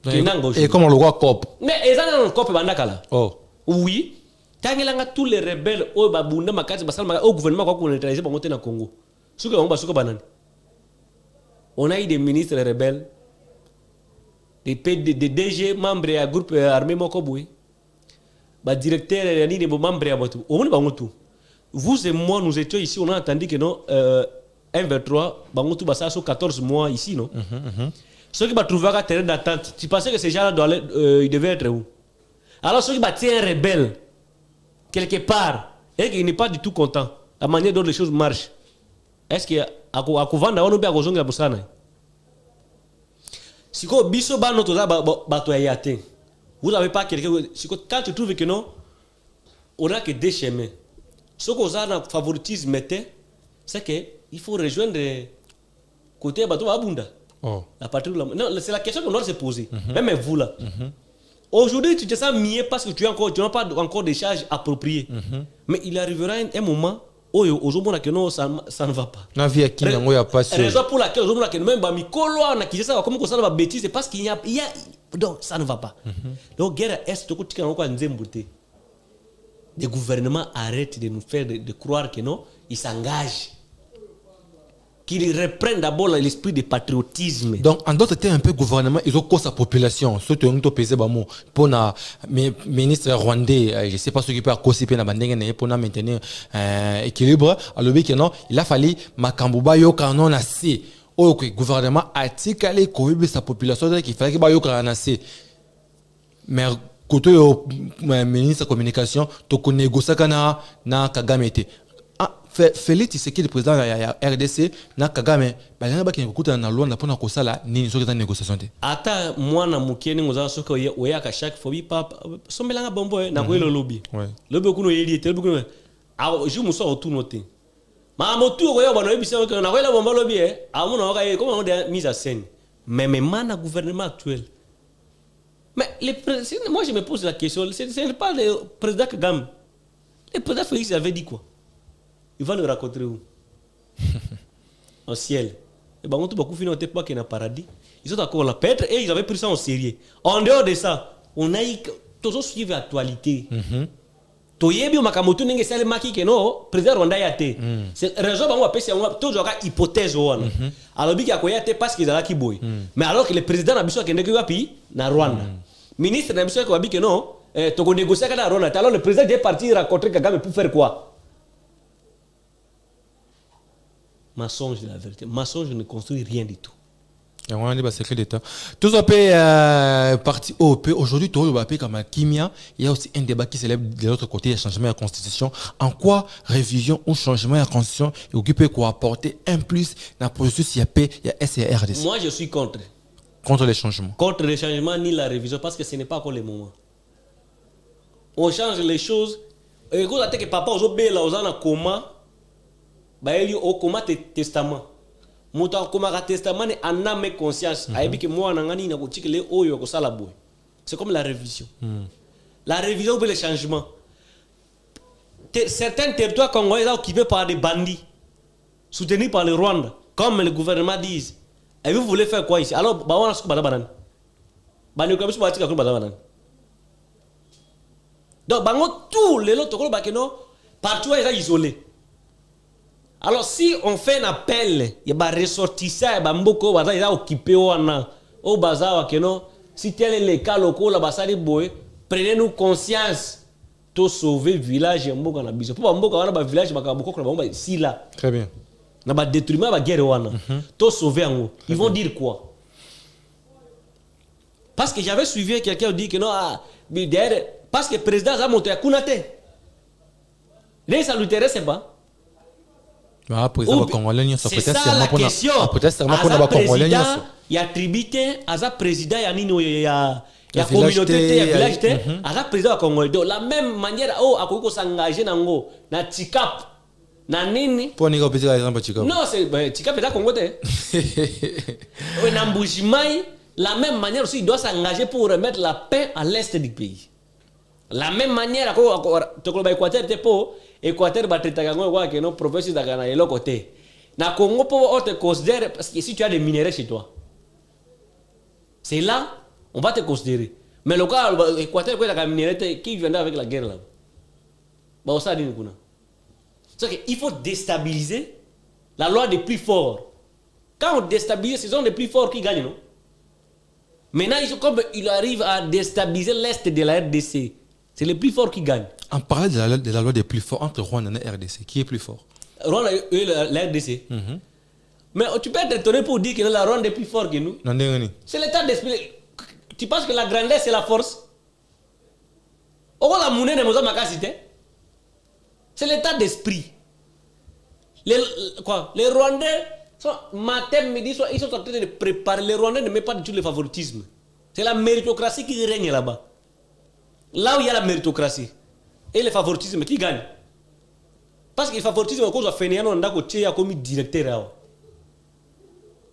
Et comme on le voit COP. Mais ils ont un COP bandakala. Oh. Oui. Tangilanga tous les rebelles au babunda makati basala au gouvernement quoi qu'on neutraliser pour monter dans Congo. Suka on basuka banane. On a eu des ministres rebelles, des DG membres du groupe armé Mokoboui, des directeurs ni des membres à Batu. On est tout. Vous et moi nous étions ici, on a entendu que non 1-23 bangotu basa sur 14 mois ici non. Ceux qui vont trouver un terrain d'attente, tu pensais que ces gens-là ils devaient être où? Alors ceux qui battent un rebelle, quelque part, et qu'il n'est pas du tout content, la manière dont les choses marchent, est-ce qu'il y a à Kouvanda, on a bien à Kozonga Boussana? Si vous avez vous n'avez pas quelqu'un, quand tu trouves que non, on n'a que des chemins. Ce qu'on a dans le favoritisme, c'est qu'il faut rejoindre côté Bateau Abunda. Oh. À partir de la... Non, c'est la question qu'on doit se poser. Même vous là. Aujourd'hui, tu te sens mieux parce que tu n'as pas encore des charges appropriées. Mais il arrivera un moment où ça ne va pas. Raison pour laquelle même c'est parce qu'il y a... Donc, ça ne va pas. Donc, guerre est les gouvernements arrêtent de nous faire de croire que non, ils s'engagent. Qu'ils reprennent d'abord l'esprit de patriotisme. Donc, en d'autres termes, un peu gouvernement, ils ont sa population. Surtout, on pesé pour le ministre rwandais, je ne sais pas ce qui peut causer pour maintenir équilibre. Alors, il a fallu Makambuba yo kanon assez. Au gouvernement a ticalé sa population, qu'il fallait qu'il y ait assez. Mais côté ministre de la communication, tu as négocié na Kagame. Félix Tshisekedi, le président de la RDC, na Kagame, balanga ba kinekuta na Luanda pona kosala nini soki ta négociation te. Ata mwana mukeni ngoza soki oya ka chaque fois papa sombelanga bombo na ko lobby. Lobby kuno yeli te lobby kuno. Ah je me sors autour noté. Ma motu ko yo bana ebisa ko na ko la bombo lobby amuna ko comme on de mise à scène. Mais mana gouvernement actuel. Mais moi je me pose la question, c'est pas le président Kagame. Le président Félix avait dit quoi? Il va le rencontrer où? Au ciel. Et ben, on a beaucoup fini, on n'était pas qu'il y a un paradis. Ils sont d'accord là. Peut-être, et ils avaient pris ça en sérieux. En dehors de ça, on a eu. Toujours suivre l'actualité. toyebi makamoto ndenge sale maki ke no président Rwanda yate c'est raison bango apesi yango toujours ka hypothèse wana alors biki akoyate parce qu'ils ala ki boy mais alors que le président na biso akende ki wapi na Rwanda ministre na biso ko biki no to ko négocier ka na Rwanda alors le président est parti rencontrer Kagame pour faire quoi? Mensonge de la vérité. Mensonge ne construit rien du tout. Et on a dit secret d'État. Tout ça parti aujourd'hui tout le pays comme Kimia, il y a aussi un débat qui s'élève de l'autre côté, il y a changement de la constitution. En quoi révision ou changement de la constitution est occupé pour apporter un plus dans le processus il y a SRDC. Moi je suis contre. Contre les changements. Contre les changements ni la révision parce que ce n'est pas encore le moment. On change les choses. Et quand on que papa aujourd'hui là aux en coma. Bah il y a au coma testament moto akoma ka testament ni en âme et conscience ayebi que moi nangani na ko tikele oyo ko sala boy c'est comme la révision la révision ou les changements certains territoires congolais sont occupés par des bandits soutenus par le Rwanda comme le gouvernement dit et vous voulez faire quoi ici alors ba wana suku bana bani ko biso ba tika ko bana donc bango tout les autres ko ba que non partout ils sont isolés. Alors si on fait un appel, il y a des ressortissants, il y a des gens qui sont occupés au bazar, si tel est le cas local, prenez-nous conscience de sauver le village. Pour le village, ici là. Très bien. On va détruire la guerre. De sauver. Ils vont dire quoi? Parce que j'avais suivi quelqu'un qui dit que non, parce que le président a monté à Kounate. Ça ne l'intéresse pas. C'est ça la question. Il y a tributaire, il y a président, il y a communauté, il y a village, il y a président congolais. De la même manière, il s'engager dans le TICAP. Pour nous dire exemple TICAP. Non, c'est TICAP est là congolais. La même manière aussi, il doit s'engager pour remettre la paix à l'est du pays. La même manière, l'Équateur était pour Équateur va traiter que non professeur d'Agana et l'autre côté. Na Congo on te considère parce que si tu as des minéraux chez toi, c'est là on va te considérer. Mais le cas Équateur quoi la minéraux qui viendra avec la guerre là. Bah ça dit nous. C'est qu'il faut déstabiliser la loi des plus forts. Quand on déstabilise, ce sont les plus forts qui gagnent, non? Maintenant comme il arrive à déstabiliser l'est de la RDC. C'est les plus forts qui gagnent. En parlant de la loi des plus forts entre Rwanda et RDC, qui est plus fort? Rwanda et la RDC. Mais tu peux être étonné pour dire que la Rwanda est plus fort que nous. C'est l'état d'esprit. Tu penses que la grandeur c'est la force? La monnaie de Mozambique, c'est l'état d'esprit. Les Rwandais, matin, midi, ils sont en train de préparer. Les Rwandais ne mettent pas du tout le favoritisme. C'est la méritocratie qui règne là-bas. Là où il y a la méritocratie et le favoritisme qui gagne. Parce que le favoritisme, à cause de Fénéan, on a comme directeur.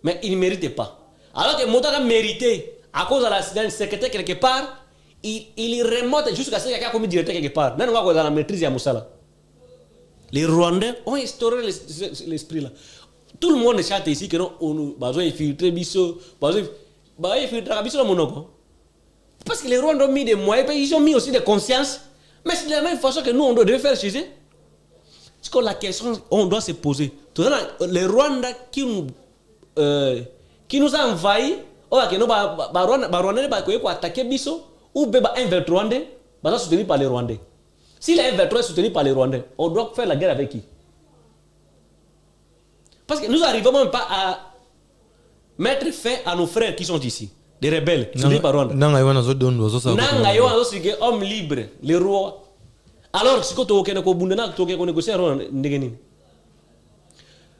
Mais il ne mérite pas. Alors que Moutaka a mérité, à cause de l'accident, secrétaire quelque part, il remonte jusqu'à ce qu'il y a comme directeur quelque part. Nous sommes dans la maîtrise de Moussala. Les Rwandais ont instauré l'esprit là. Tout le monde chante ici que non, on a besoin d'infiltrer Bisso, besoin d'infiltrer Bisso dans mon. Parce que les Rwandais ont mis des moyens, ils ont mis aussi des consciences. Mais c'est de la même façon que nous, on doit faire chez eux. C'est que la question, on doit se poser. Les Rwandais qui nous ont envahis, Rwandais ont attaqué Bisso, ou un vers Rwandais, sont soutenus par les Rwandais. Si les M23 est soutenu par les Rwandais, on doit faire la guerre avec qui? Parce que nous n'arrivons même pas à mettre fin à nos frères qui sont ici. Des rebelles, soutenus par Rwanda. Homme libre, les rois. Alors, si tu négocier Rwanda,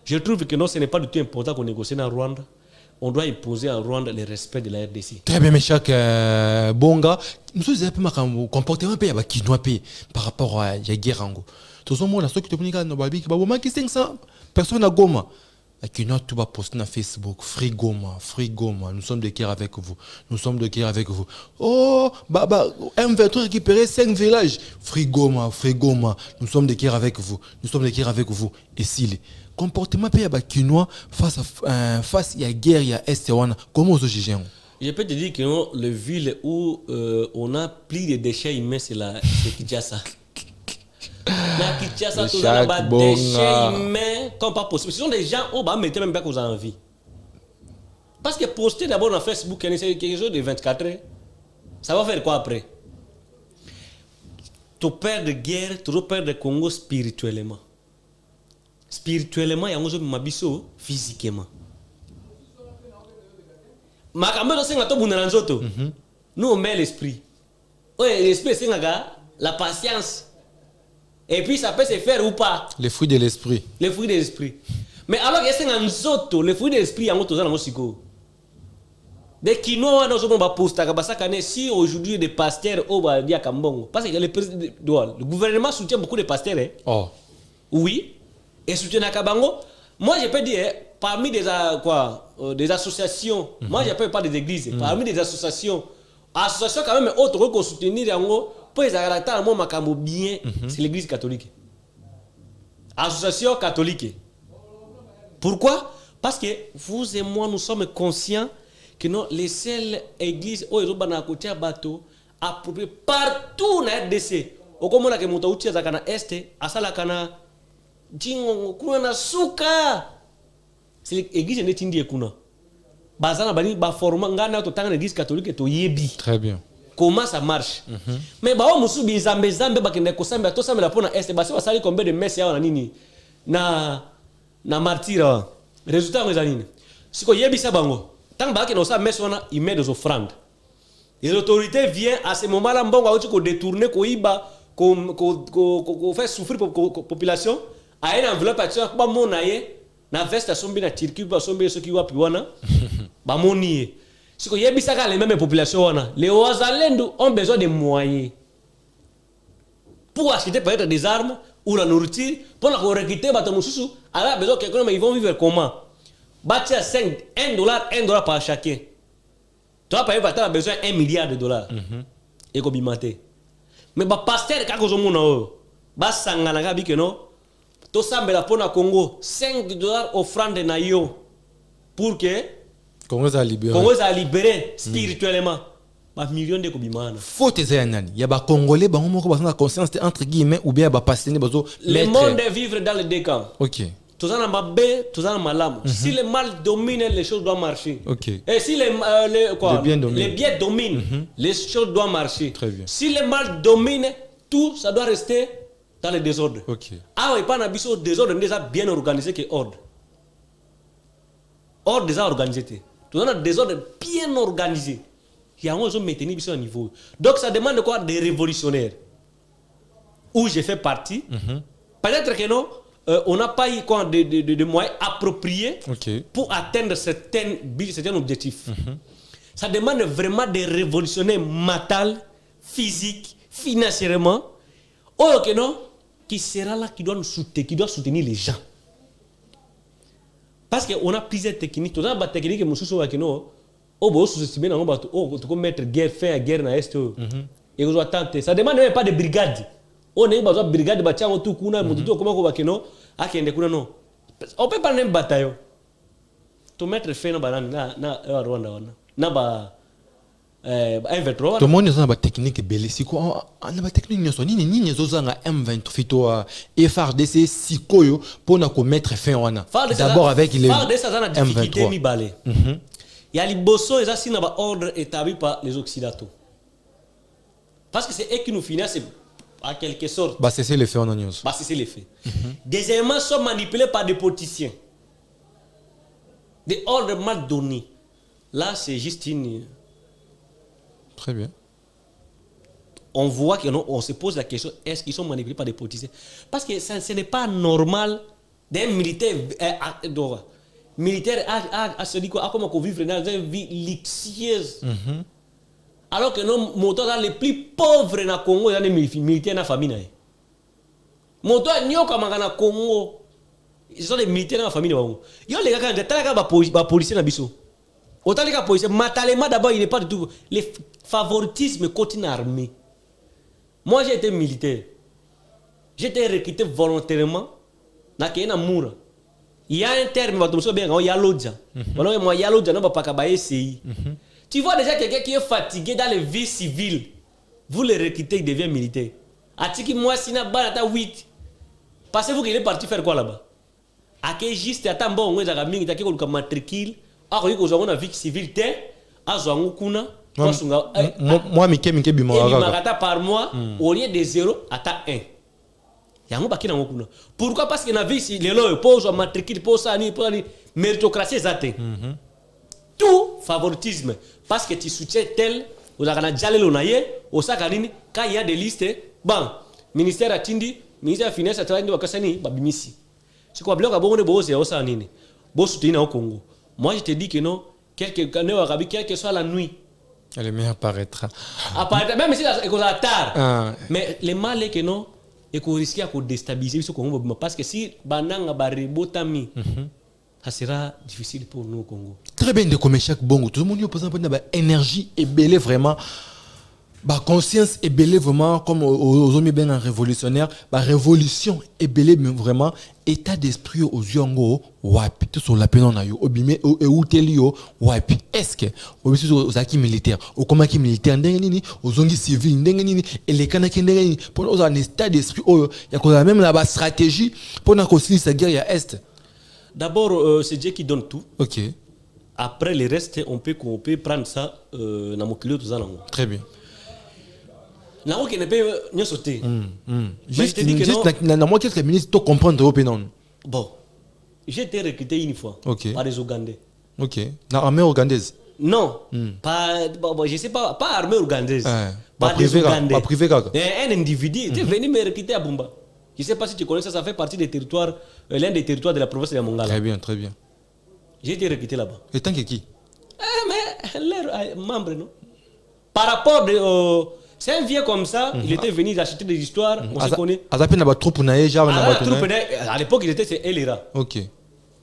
je trouve que non, ce n'est pas du tout important qu'on négocie dans Rwanda. On doit imposer à Rwanda le respect de la RDC. Très bien, mes chers Bonga. Nous sommes un peu comportement par rapport à la guerre. Tout le monde a ce qui te dit que 500 personnes à Goma. Qui nous tout va poster sur Facebook, Free Goma, nous sommes de guerre avec vous, nous sommes de guerre avec vous. Oh, M23 récupéré 5 villages, Free Goma, nous sommes de guerre avec vous, nous sommes de guerre avec vous. Et si les comportements pays à Kinois face à la guerre, il y a Est-Ouana, comment vous jugez? Je peux te dire que le ville où on a pris des déchets humains, c'est Kinshasa. Na Kinshasa, Le tous les Jacques déchets Bonga. humains comme pas possible. Ce sont des gens qui mettent même pas qu'on a envie. Parce que poster d'abord dans Facebook, c'est quelque chose de 24 heures. Ça va faire quoi après? Tu perds de guerre, tu perds de Congo spirituellement. Spirituellement, il y a un mabiso physiquement. Nous, on met l'esprit. Oui, l'esprit, c'est la patience. Et puis, ça peut se faire ou pas. Les fruits de l'esprit. Les fruits de l'esprit. Mais alors, il y a les fruits de l'esprit, il y a un autre. Des Kinois, si aujourd'hui des pasteurs au Kambongo, parce que le gouvernement soutient beaucoup de pasteurs. Oh. Oui. Et soutient Nakabango. Moi, je peux dire, parmi des associations, moi, je ne parle pas des églises, parmi des associations quand même autres qu'on soutenir, pour les arrêter bien, c'est l'église catholique. Association catholique. Pourquoi? Parce que vous et moi, nous sommes conscients que non, les seules églises où ils ont bateau appropriées partout dans la RDC. Au comme on a que mon taouti à kana est, à ça la kana jingo kuna suka. C'est l'église n'est indie kuna. Bazana bani ba forma ngana to tanga l'église catholique to yebi. Très bien. Comment ça marche? Mais ba o musubi zambe bakende ko sambe to sambe la pona est ba ça sali combien de messes ya na nini na martyr. Résultat ngeza nini? Siko yebi sa bango. Tant que nous sommes ils mettent des offrandes. Les autorités viennent à ce moment-là, pour détourner, pour faire souffrir la population. À une enveloppe, na veste à sombi na Turquie, pour sombi ceux qui voient piwana, ba monier. Si que yebisaka les mêmes populations, les Ouazalendou ont besoin de moyens pour acheter peut-être des armes ou la nourriture, pour la recruter, alors besoin de quelqu'un, mais ils vont vivre comment? Bâtir à 1 dollar par chacun. Tu vas payer, tu as besoin de $1 milliard. Et comme bimaté. Mais le pasteur, quand on a un sangana, tu as la pona Congo, 5 dollars offrande na yo. Pour que Congo soit libéré spirituellement. Ba millions de kobimana. Faut tes anani. Il y a des Congolais, bah on a la conscience entre guillemets ou bien bah passer Le monde est vivre dans les deux camps. Ok. Tous en mabé, tous en malam. Si le mal domine, les choses doivent marcher. Okay. Et si les biens dominent, les choses doivent marcher. Très bien. Si le mal domine, tout ça doit rester dans le désordre. Ok. Ah oui, pas un abysso désordre déjà bien organisé que ordre. Ordre déjà organisé. Tout un désordre bien organisé. Il y a un qui maintenir à niveau. Donc ça demande quoi? Des révolutionnaires. Où j'ai fait partie. Peut-être que non. On n'a pas eu de moyens appropriés pour atteindre certains objectifs. Ça demande vraiment de révolutionner mental, physique, financièrement. Or que non, qui sera là qui doit nous soutenir, qui doit soutenir les gens. Parce qu'on a plusieurs techniques. Tout ça, la technique que nous sommes nous, sous-estimer dans tu peux mettre guerre, faire guerre dans l'Est. Et vous attendez. Ça demande même pas de brigade. On a besoin de brigade, tout kuna, comment on non. On peut pas même bataillon. Tu mettre fin na Rwanda na M23. Tout le monde a une technique bellique. On a une technique ni M23 fito FRDC sikoyo pour mettre fin wana. D'abord avec les M23. Il y a les bosso et ça c'est un ordre établi par les occidentaux. Parce que c'est eux qui nous financent en quelque sorte. Bah c'est les faits en news. Bah c'est les faits. Des éléments sont manipulés par des politiciens. Des ordres mal donnés. Là c'est juste une. Très bien. On voit qu'on se pose la question, est-ce qu'ils sont manipulés par des politiciens? Parce que ce n'est pas normal d'un militaire à se dire comment on vit dans une vie luxueuse. Alors que nos moteurs les plus pauvres dans le Congo, ils sont des militaires dans la famille. Les moteurs n'y ont pas dans Congo. Ils sont des militaires dans la famille. Ils ont les gars qui sont policiers dans le biso. Autant les gars policiers, matalement d'abord, il n'est pas du tout. Les favoritismes côté armée. Moi, j'ai été militaire. J'ai été recruté volontairement dans le Moura. Il y a un terme, il y a l'autre. Moi, il y a l'autre, non, pas qu'à essayer. Tu vois déjà quelqu'un qui est fatigué dans la vie civile. Vous le recrutez, il devient militaire. Atiki moi sina banata 8. Pensez-vous qu'il est parti faire quoi là-bas? Ake juste attends bon ngeza mingi take ko matricule. Ako yiko zongo na vie civile te. Azwangu kuna. Moi mike bimaka par mois au lieu de 0 ata 1. Yango bakina ngokuna. Pourquoi? Parce que na vie si lelo pose matricule pose ani méritocratie ezate. Tout favoritisme parce que tu soutiens tel ozakana jalelo na ye osaka nini quand il y a des listes bon ministère atindi ministère de finance atindi wakasani babimisi. C'est quoi bloc abonné bose osa nini bo soutenir au Congo. Moi je te dis que non quelque que soit la nuit le meilleur paraîtra. Même si c'est tard. Mais le mal est que non, et qu'on risque de déstabiliser ce Congo parce que si bananga baribotami, ça sera difficile pour nous au Congo. Très bien de comme chaque bongo, tout le monde pose une énergie et belé vraiment. Ba conscience est belé vraiment comme aux hommes bien révolutionnaire, ba révolution est belé vraiment état d'esprit aux yongo wapi tout sur la peine na yo obime et utelio wapi est-ce que aux acquis militaires au combat militaire ndenge nini aux ongi civil ndenge nini et les kanaki ndenge nini pour nous un état d'esprit il y a même la stratégie pour na continuer cette guerre ya est. D'abord c'est Dieu qui donne tout. OK. Après le reste on peut prendre ça na mokilo tout ça. Très bien. Là où il ne peut pas sauter. Juste moi quelques minutes pour comprendre au pénon. Bon, j'ai été recruté une fois par les Ougandais. OK. Dans l'armée ougandaise. Non, pas je sais pas armée ougandaise. Pas privé Ougandais. Pas privé un individu est venu me recruter à Bumba. Je sais pas si tu connais ça, ça fait partie des territoires l'un des territoires de la province de la Mongala. Très bien, très bien. J'ai été recruté là-bas. Et tant que qui? Mais leur membre non. Par rapport c'est un vieux comme ça, il était venu acheter des histoires, on se connaît. À l'époque, il était c'est Elira. OK.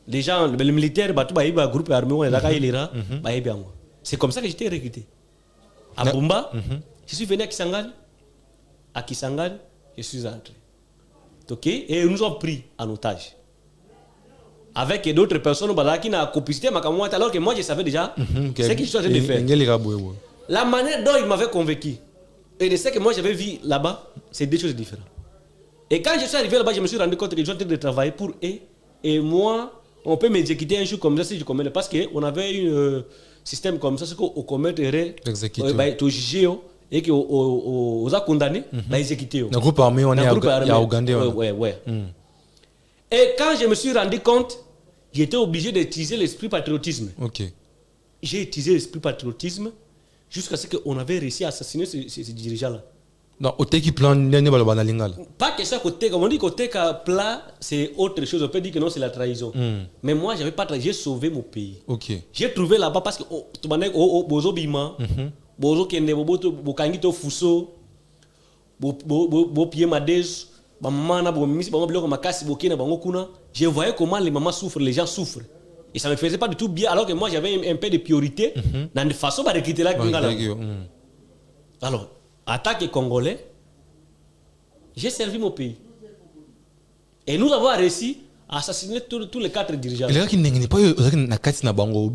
Les gens, les militaires, groupe armé, on est Elira, c'est comme ça que j'étais recruté. À Bumba, je suis venu à Kisangani. À Kisangani, je suis entré. OK, et ils nous ont pris en otage. Avec d'autres personnes qui n'ont complicité alors que moi je savais déjà ce que je suis en train de faire. La manière dont ils m'avaient convaincu et de ce que moi j'avais vu là-bas, c'est deux choses différentes. Et quand je suis arrivé là-bas, je me suis rendu compte que les gens étaient en train de travailler pour eux. Et moi, on peut m'exécuter un jour comme ça si je commets. Parce qu'on avait un système comme ça, c'est qu'on commettrait tout juger et qu'on a condamné, exécuter. Dans le groupe armé, on est à Ougandais. Ouais. Et quand je me suis rendu compte, j'étais obligé d'utiliser l'esprit patriotisme. OK. J'ai utilisé l'esprit patriotisme jusqu'à ce qu'on avait réussi à assassiner ces dirigeants-là. Non, au qui plan pas que ça côté, comme on dit côté plat, c'est autre chose. On peut dire que non, c'est la trahison. Mais moi, j'avais pas trahi, j'ai sauvé mon pays. OK. J'ai trouvé là-bas parce que tu m'as dit bozo bima, bozo kende bo kangito fuso, bo pied madez, ba maman na bo misi ba bloko makasi bo kena bango kuna. Je voyais comment les mamans souffrent, les gens souffrent. Et ça ne me faisait pas du tout bien, alors que moi j'avais un peu de priorité dans une façon de recruter là. Alors, attaque congolais, j'ai servi mon pays. Et nous avons réussi à assassiner tous les 4 dirigeants. Les gens qui n'ont pas eu na kati na bango,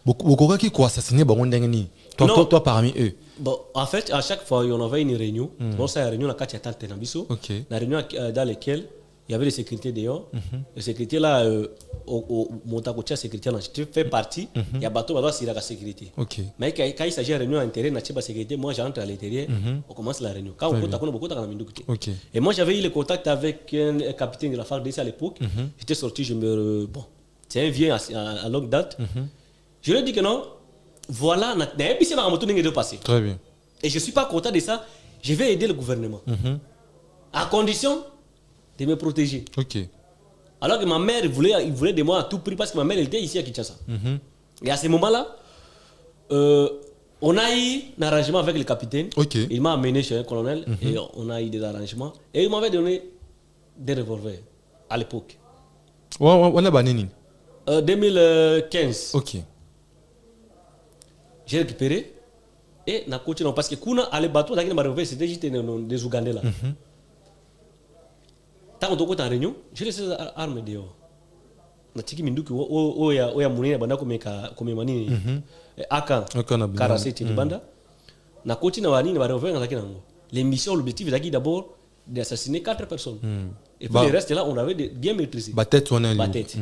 beaucoup qui assassiné bango ndengeni. Toi parmi eux. Bon, en fait, à chaque fois, on avait une réunion. Bon, ça, une réunion na kati ya tante na biso. La réunion dans laquelle il y avait les sécurités dehors. Les sécurités là, au Montakotia sécurité, je fais partie. Il y a bateau sur la sécurité. Mais quand il s'agit de réunion à l'intérieur, la sécurité, moi j'entre à l'intérieur, on commence la réunion. Quand on compte, on beaucoup de et moi j'avais eu le contact avec un capitaine de la FARDC à l'époque. J'étais sorti, bon, c'est un vieux à longue date. Je lui ai dit que non, voilà, très bien. Et je ne suis pas content de ça. Je vais aider le gouvernement. À condition de me protéger. OK. Alors que ma mère il voulait de moi à tout prix parce que ma mère elle était ici à Kinshasa. Et à ce moment-là, on a eu un arrangement avec le capitaine. Il m'a amené chez un colonel et on a eu des arrangements. Et il m'avait donné des revolvers à l'époque. On a banni 2015. OK. J'ai récupéré et na continué parce que kuna à le bateau c'était juste des Ougandais là. Tant qu'on est en réunion, je laisse les armes dehors. Natiki minduki oya munene banda comme manini aka karasete de banda na koti na wani na revenir dans nango. Les missions, l'objectif est d'abord d'assassiner 4 personnes. Et puis Bah. le reste là, on avait bien maîtrisé. Batette, on a lu. Batette.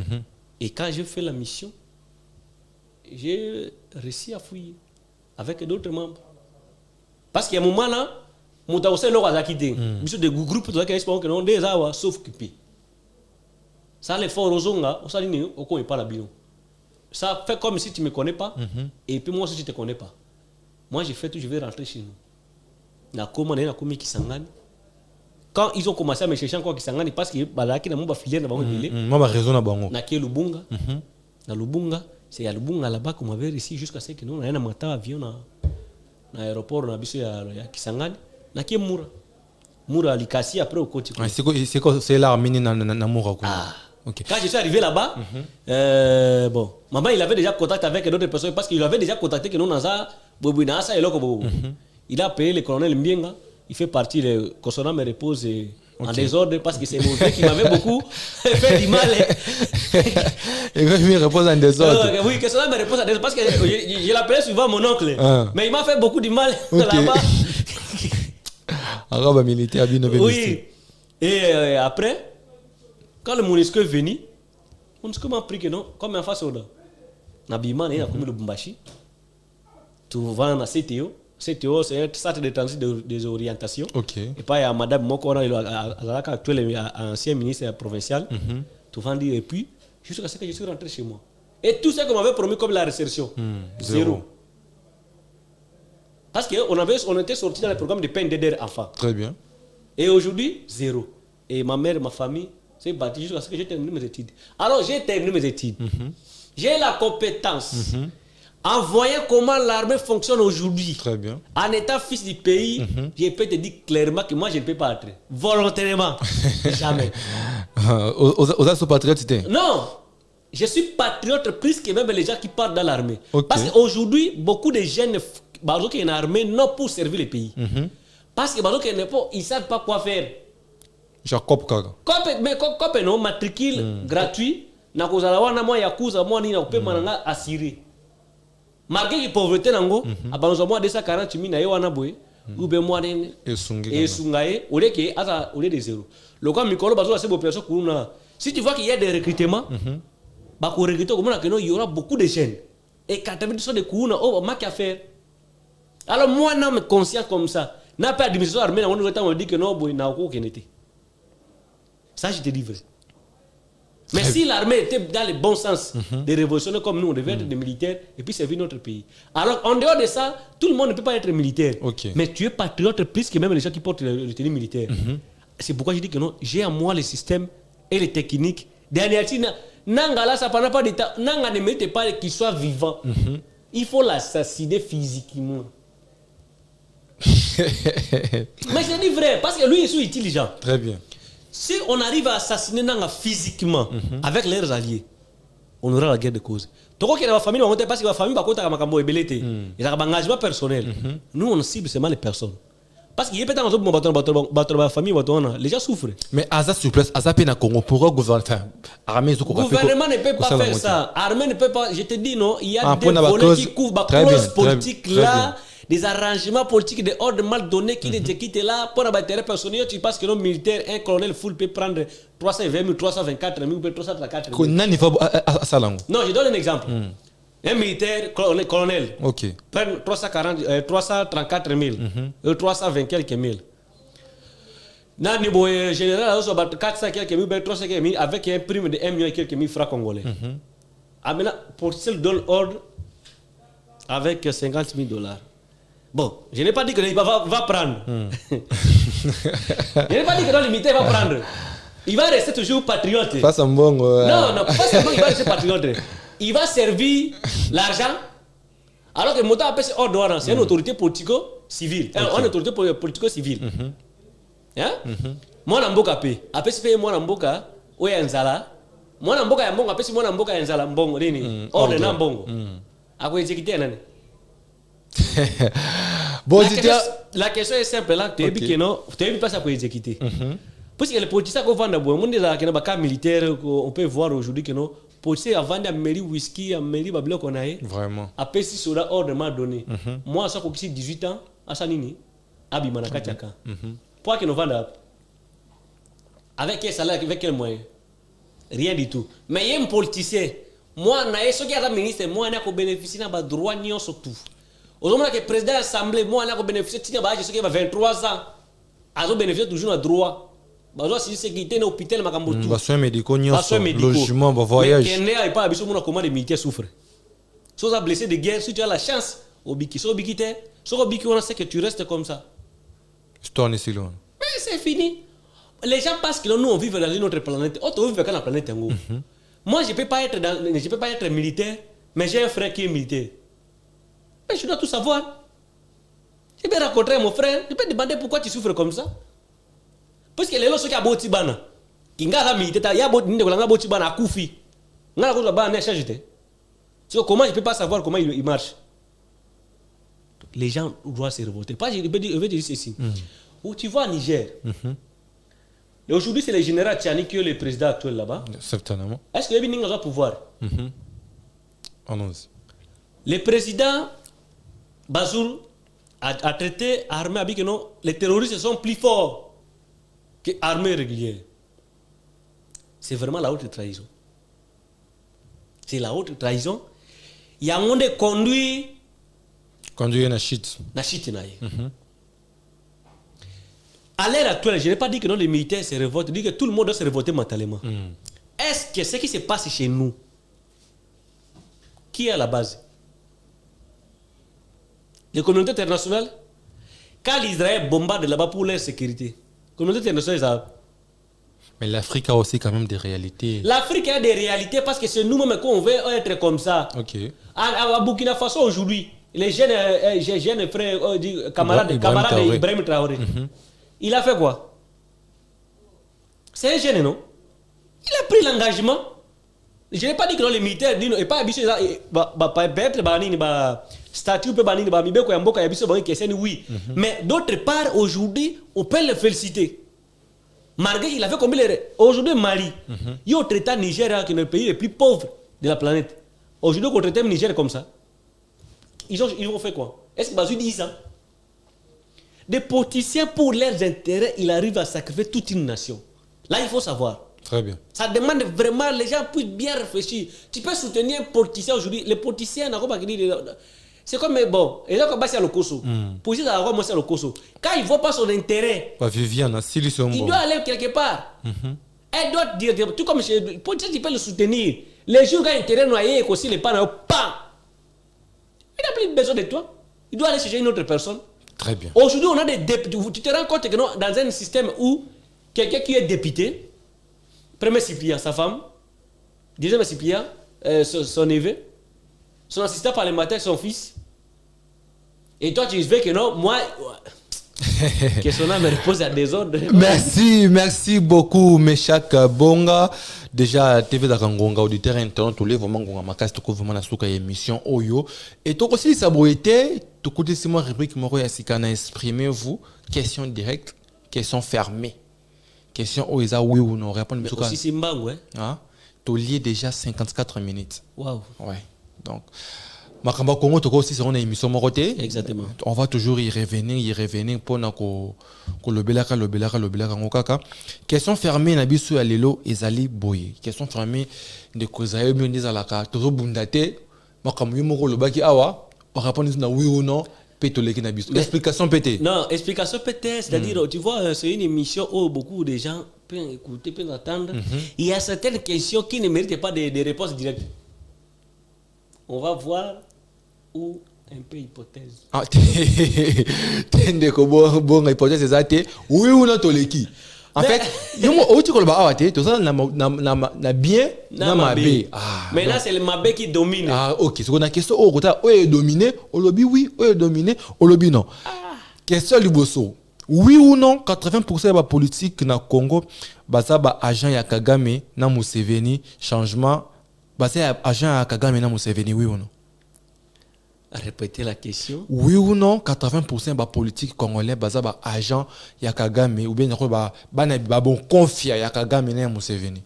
Et quand j'ai fait la mission, j'ai réussi à fouiller avec d'autres membres. Parce qu'il y a un moment là, mon taoussé l'a quitté. Monsieur de groupe de laquelle que non déjà sauf occupé. Ça les forts rozonga, on s'est dit on connaît pas la bio. Ça fait comme si tu me connais pas et puis moi aussi je te connais pas. Moi j'ai fait tout, je vais rentrer chez nous. Na commandé na commis Kisangani. Quand ils ont commencé à me chercher encore Kisangani parce que balaki na mon filière na bango délai. Moi, ma raison à bango. Na qui Lubunga. Na Lubunga, c'est à Lubunga là-bas qu'on m'avait réussi jusqu'à ce que nous on a un matin avion na aéroport na biso ya Kisangani. Na qui Moura Likasi après au côté. C'est l'armée na Moura. Okay. Quand je suis arrivé là-bas, bon, maman il avait déjà contact avec d'autres personnes parce qu'il avait déjà contacté que nous Naza Bobinasa et Loko. Il a payé le colonel Mbienga. Il fait partie de Kosona me repose en désordre parce que c'est mon frère qui m'avait beaucoup fait du mal. Et quand il me repose en désordre. Oui, Kosona me repose en désordre parce que je l'appelais souvent mon oncle. Mais il m'a fait beaucoup de mal là-bas. Arabe militaire bien. Oui. Et après, quand le MONUSCO est venu, le MONUSCO m'a pris que non, comme en face au dos. Nabima, il a commis le Bumbashi. Tu vas dans CTO. CTO, c'est un centre de transit des orientations. Okay. Et puis, il y a Mme Moko, actuelle ancien ministre provincial. Tu vas dire, et puis, jusqu'à ce que je suis rentré chez moi. Et tout ce qu'on m'avait promis comme la résertion, zéro. Parce qu'on était sorti dans le programme de peine d'aider enfants. Très bien. Et aujourd'hui, zéro. Et ma mère et ma famille s'est battue jusqu'à ce que j'ai terminé mes études. Alors, j'ai terminé mes études. J'ai la compétence. En voyant comment l'armée fonctionne aujourd'hui, très bien. En étant fils du pays, je peux te dire clairement que moi je ne peux pas entrer. Volontairement. Jamais. Aux assos patriotes, c'était? Non. Je suis patriote plus que même les gens qui partent dans l'armée. Okay. Parce qu'aujourd'hui, beaucoup de jeunes qui sont en armée non pour servir le pays. Parce que ils ne savent pas quoi faire. Genre cop kaga. Mais cop non, matricule gratuit. Na kozala wana moi yakuza moi ni na upe mananga assuré. Malgré la pauvreté nango, abanzo moi 240 000 na yo wana boy, ou be moi nene. Et sungaye, au lieu que asa au lieu de zéro. Le cas mikolo bazo c'est opération kuna. Si tu vois qu'il y a des recrutements, ba ko recruter comme que non, il y aura beaucoup de jeunes. Et 80% de kuna oh ma qu'à faire. Alors moi non me conscient comme ça. N'a pas d'administration armée on nous dit que non boy na ko kenete. Ça je te dis vrai. Mais si l'armée était dans le bon sens de révolutionner comme nous, on devait être des militaires et puis servir notre pays. Alors, en dehors de ça, tout le monde ne peut pas être militaire. Okay. Mais tu es patriote plus que même les gens qui portent le tenue militaire. C'est pourquoi je dis que non, j'ai en moi le système et les techniques. Dernière fois, Nangala, ça prend pas de temps. Nanga ne mérite pas qu'il soit vivant. Il faut l'assassiner physiquement. Mais je dis vrai, parce que lui, il est intelligent. Très bien. Si on arrive à assassiner Nanga physiquement avec leurs alliés, on aura la guerre de cause. Toko qui est dans la famille, on parce que la famille va compter comme Makambo et Belete. Il y a un engagement personnel. Nous, on cible seulement les personnes. Parce qu'il y a peut-être dans la famille, les gens souffrent. Mais Asa sur place, Asa Pena Congo, pourquoi le gouvernement ne peut pas faire ça. Armée ne peut pas. Je te dis non, il y a des volets qui couvrent la clause politique là. Des arrangements politiques, des ordres mal donnés qui quittent là pour un intérêt personnel. Tu penses que nos militaires, un colonel full peut prendre 320 000, 324 000 ou 334 000. Non, je donne un exemple. Un militaire, colonel, prend 334 000, 320 quelques mille. Nani boy général, 400 quelques mille, 300 quelques mille, avec un prime de 1 million et quelques mille francs congolais. Maintenant, pour celle donne ordre avec 50 000 $. Bon, je n'ai pas dit que il va prendre. Je n'ai pas dit que le militaire va prendre. Il va rester toujours patriote. Pas un bon. Non, pas seulement il va rester patriote. Il va servir l'argent. Alors que le montant appelle ordre, c'est une autorité politico-civile. Une autorité politico-civile. Moi, je suis payé. Après, c'est moi, je suis Nzala. Moi, je suis Nzala. Mbongo, ordre na mbongo. Après, exécuter nani. Bon, la question est simple là, tu as pas ça pour exécuter. Parce que les politiciens qui vendent des cas militaires, on peut voir aujourd'hui que non, politiciens vendent à mairie whisky, à mairie bablo qu'on a. Vraiment. Après si cela ordre donné. Moi ça comme si 18 ans, à Sanini, abimana kachaka. Pourquoi que nous vendons? Avec quel salaire, avec quel moyen? Rien du tout. Mais il y a un politicien. Moi, ce qui est ministre, moi, je bénéficie de droit surtout. Aujourd'hui, le président de l'Assemblée, moi, je bénéficie de 23 ans. Je bénéficie toujours de droit. Si sécurité dans l'hôpital, je bénéficie de tout. Besoin médicaux, logement, voyage. Mais il n'y a pas besoin de comment les militaires souffrent. Si tu es blessé de guerre, si tu as la chance, au biki, si on sait que tu restes comme ça. Histoire ici, là. Mais c'est fini. Les gens pensent que nous, on vit dans une autre planète. On vit dans la planète. Moi, je ne peux pas être militaire, mais j'ai un frère qui est militaire. Mais je dois tout savoir. Je peux rencontrer mon frère, je peux demander pourquoi tu souffres comme ça. Parce que les gens qui ont beau tibana, qui ont militaire, il y a beau tibana à Koufi. Comment je ne peux pas savoir comment il marche? Les gens doivent se révolter. Je vais dire ceci. Où tu vois en Niger, aujourd'hui c'est le général Tchani qui est le président actuel là-bas. Certainement. Est-ce qu'il y a un pouvoir? Le président Bazoum a traité l'armée avec que non, les terroristes sont plus forts que l'armée régulière. C'est vraiment la haute trahison. C'est la haute trahison. Il y a un monde conduit. Conduit na shit. Na shit naïe. À l'heure actuelle, je n'ai pas dit que non, les militaires se révoltent, je dis que tout le monde doit se révolter mentalement. Est-ce que ce qui se passe chez nous, qui est à la base? Les communautés internationales, quand l'Israël bombarde là-bas pour leur sécurité, les communautés internationales, ça. Mais l'Afrique a aussi quand même des réalités. L'Afrique a des réalités parce que c'est nous-mêmes qu'on veut être comme ça. Ok. À Burkina Faso aujourd'hui, les jeunes frères, camarades d'Ibrahim Traoré, il a fait quoi? C'est un jeune, non? Il a pris l'engagement. Je n'ai pas dit que les militaires ne pas habitués à être statut oui. Mais d'autre part, aujourd'hui, on peut le féliciter. Malgré il a fait combien aujourd'hui Mali, il y a traité Niger qui est le pays le plus pauvre de la planète. Aujourd'hui, on traite Niger comme ça. Ils ont fait quoi? Est-ce que Bazou dit ça? Des politiciens, pour leurs intérêts, ils arrivent à sacrifier toute une nation. Là, il faut savoir. Très bien. Ça demande vraiment, les gens puissent bien réfléchir. Tu peux soutenir un politicien aujourd'hui. Les politiciens n'ont pas dit. C'est comme, bon, les gens qui passent à l'Okoso. Pour ça, à l'Okoso. Quand ils ne voient pas son intérêt, Viviane, il doit aller quelque part. Elle doit dire, tout comme le politicien, tu peux le soutenir. Les gens qui ont intérêt noyé, aussi les parents, il n'a plus besoin de toi. Il doit aller chercher une autre personne. Très bien. Aujourd'hui, on a des députés. Tu te rends compte que non, dans un système où quelqu'un qui est député, premier Cyprien, sa femme, deuxième Cyprien, son neveu, son assistant parlementaire, son fils. Et toi, tu veux que non, moi, que son âme repose à désordre. Merci beaucoup, Meshak Bonga. Déjà, TV Dakangonga, auditeur internet, tous les vraiment ma casse, tout vraiment la souka émission Oyo. Et tout aussi, ça a été, tout côté, c'est moi, rubrique Moro Yasikana, exprimez-vous, question directe, question fermée. Question Oisa, oui ou non, répondez Mais aussi, c'est mbang, ouais. Hein? Tu lié déjà 54 minutes. Waouh. Ouais. Donc, Makamba Congo, tu aussi, c'est une émission Moroté. Exactement. On va toujours y revenir pour le belaka. Question fermée, Nabisu Alelo, Ezali Boye. Question fermée, de Kozayo, Mionizalaka, Toro Bundate, Makamu Moro Lobaki Awa, on répond oui ou non, Pétoleki Nabisu. L'explication pété. Non, explication pété, c'est-à-dire, tu vois, c'est une émission où beaucoup de gens peuvent écouter, peuvent attendre. Il y a certaines questions qui ne méritent pas de réponses directes. On va voir ou un peu hypothèse. Ah, t'es bon hypothèse, c'est ça, oui ou non, Toleki. En fait, tu ça na bien, na mabé. Maintenant, c'est le mabé qui domine. Ah, ok. C'est qu'on a question, est dominé, au lobby, oui, est dominé, au lobby, non. Question du bosso. Oui ou non, 80% de la politique na Congo, basa ba agent ya Kagame na Museveni, changement, basa agent ya Kagame na Museveni, oui ou non? Répétez la question. Oui ou non, 80% de la politique congolaise, basa ba agent ya Kagame, ou bien ba bon confia ya Kagame na Museveni.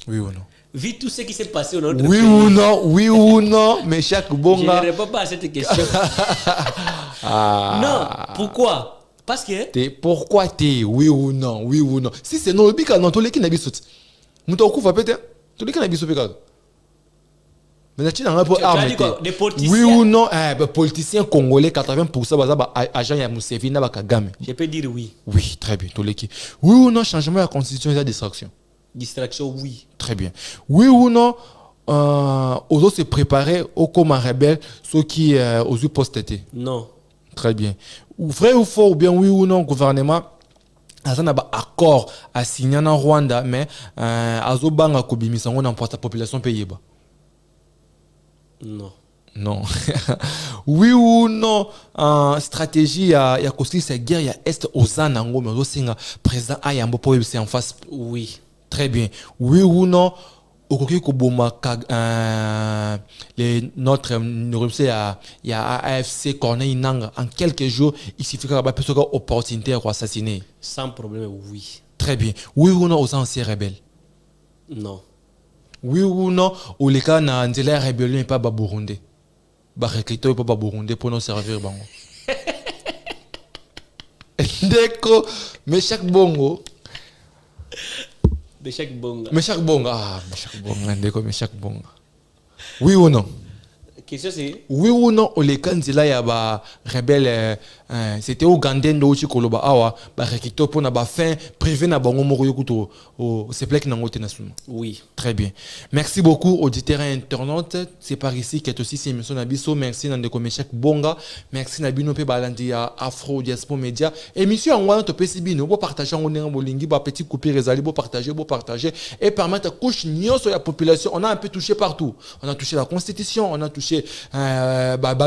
Oui ou non? Vu tout ce qui s'est passé au notre oui pays. Oui ou non, mais chaque bonga. Je ne réponds pas à cette question. Non, pourquoi? Parce que Pourquoi t'es oui ou non, oui ou non. Si c'est non, le bika non, tous les qui n'habitent sauté. Mouton coup va péter. Tous les qui n'habitent sauté. Mais tu n'as pas arme. des politiciens. Oui ou non, politiciens congolais 80% bazaba agent ya Museveni na Kagame. Je peux dire oui. Oui, très bien, tous les qui. Oui ou non, changement de la constitution et la distraction. Distraction, oui. Très bien. Oui ou non, aux autres se préparer au coma rebelle, ceux qui aux autres postés. Non. Très bien. Ou vrai ou faux, ou bien oui ou non, gouvernement, a un accord à signer en Rwanda, mais azobanga kobimisa on emporte la population payée. Non. Non. Oui ou non, stratégie, il y a aussi cette guerre, il y a Est aux Anango, mais aussi un président Ayambo pour c'est en face. Oui. Très bien. Oui ou non, au côté Koboma, notre il y a AFC Corneille Nanga, en quelques jours, il suffit qu'il y ait une opportunité pour assassiner. Sans problème, oui. Très bien. Oui ou non, aux anciens rebelles. Non. Oui ou non, au les cas na nzela rébellion pas ba Burundi. Ba recruter pas ba Burundi pour nous servir bango. Deko, mais chaque bongo. De chaque bonga. Mais chaque bonga, mais chaque bonga, deko, mais chaque bonga. Oui ou non? Question c'est Oui ou non, au les cas nzela ya ba rebelle, c'était Ougandais d'Ochi Koloba awa, ba recruter pour na ba fin privé na bango moko yokuto, c'est plaque na ngote na suma. oui. Très bien. Merci beaucoup, auditeurs et internautes. C'est par ici qu'est aussi cette émission Nabiso. Merci Nandeko Meshak Bonga. Merci Nabino Pe Balandi à Afro Diaspora Media. Émission en Wanda Tope Sibino. Vous partagez en Bolingi, vous petit coupé Rezali, vous partagez. Et permettre à couche nion sur la population. On a un peu touché partout. On a touché la constitution, on a touché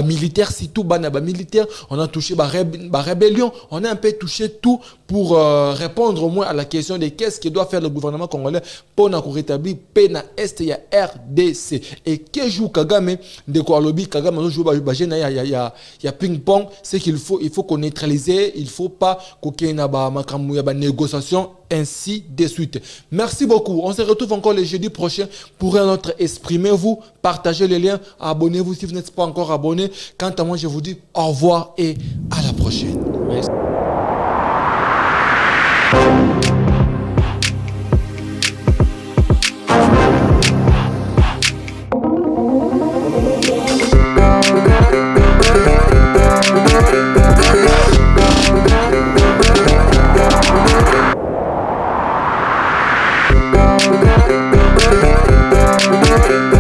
militaire, si tout, militaire. On a touché rébellion. On a un peu touché tout pour répondre au moins à la question de qu'est-ce que doit faire le gouvernement congolais pour rétablir paix na Est ya RDC. Et que joue Kagame de quoi lobby Kagame joue ya ping pong, c'est qu'il faut qu'on neutraliser, il faut pas qu'on ait une négociation ainsi de suite. Merci beaucoup. On se retrouve encore le jeudi prochain pour un autre exprimez-vous, partagez les liens, abonnez-vous si vous n'êtes pas encore abonné. Quant à moi, je vous dis au revoir et à la prochaine. Merci. We'll be right back.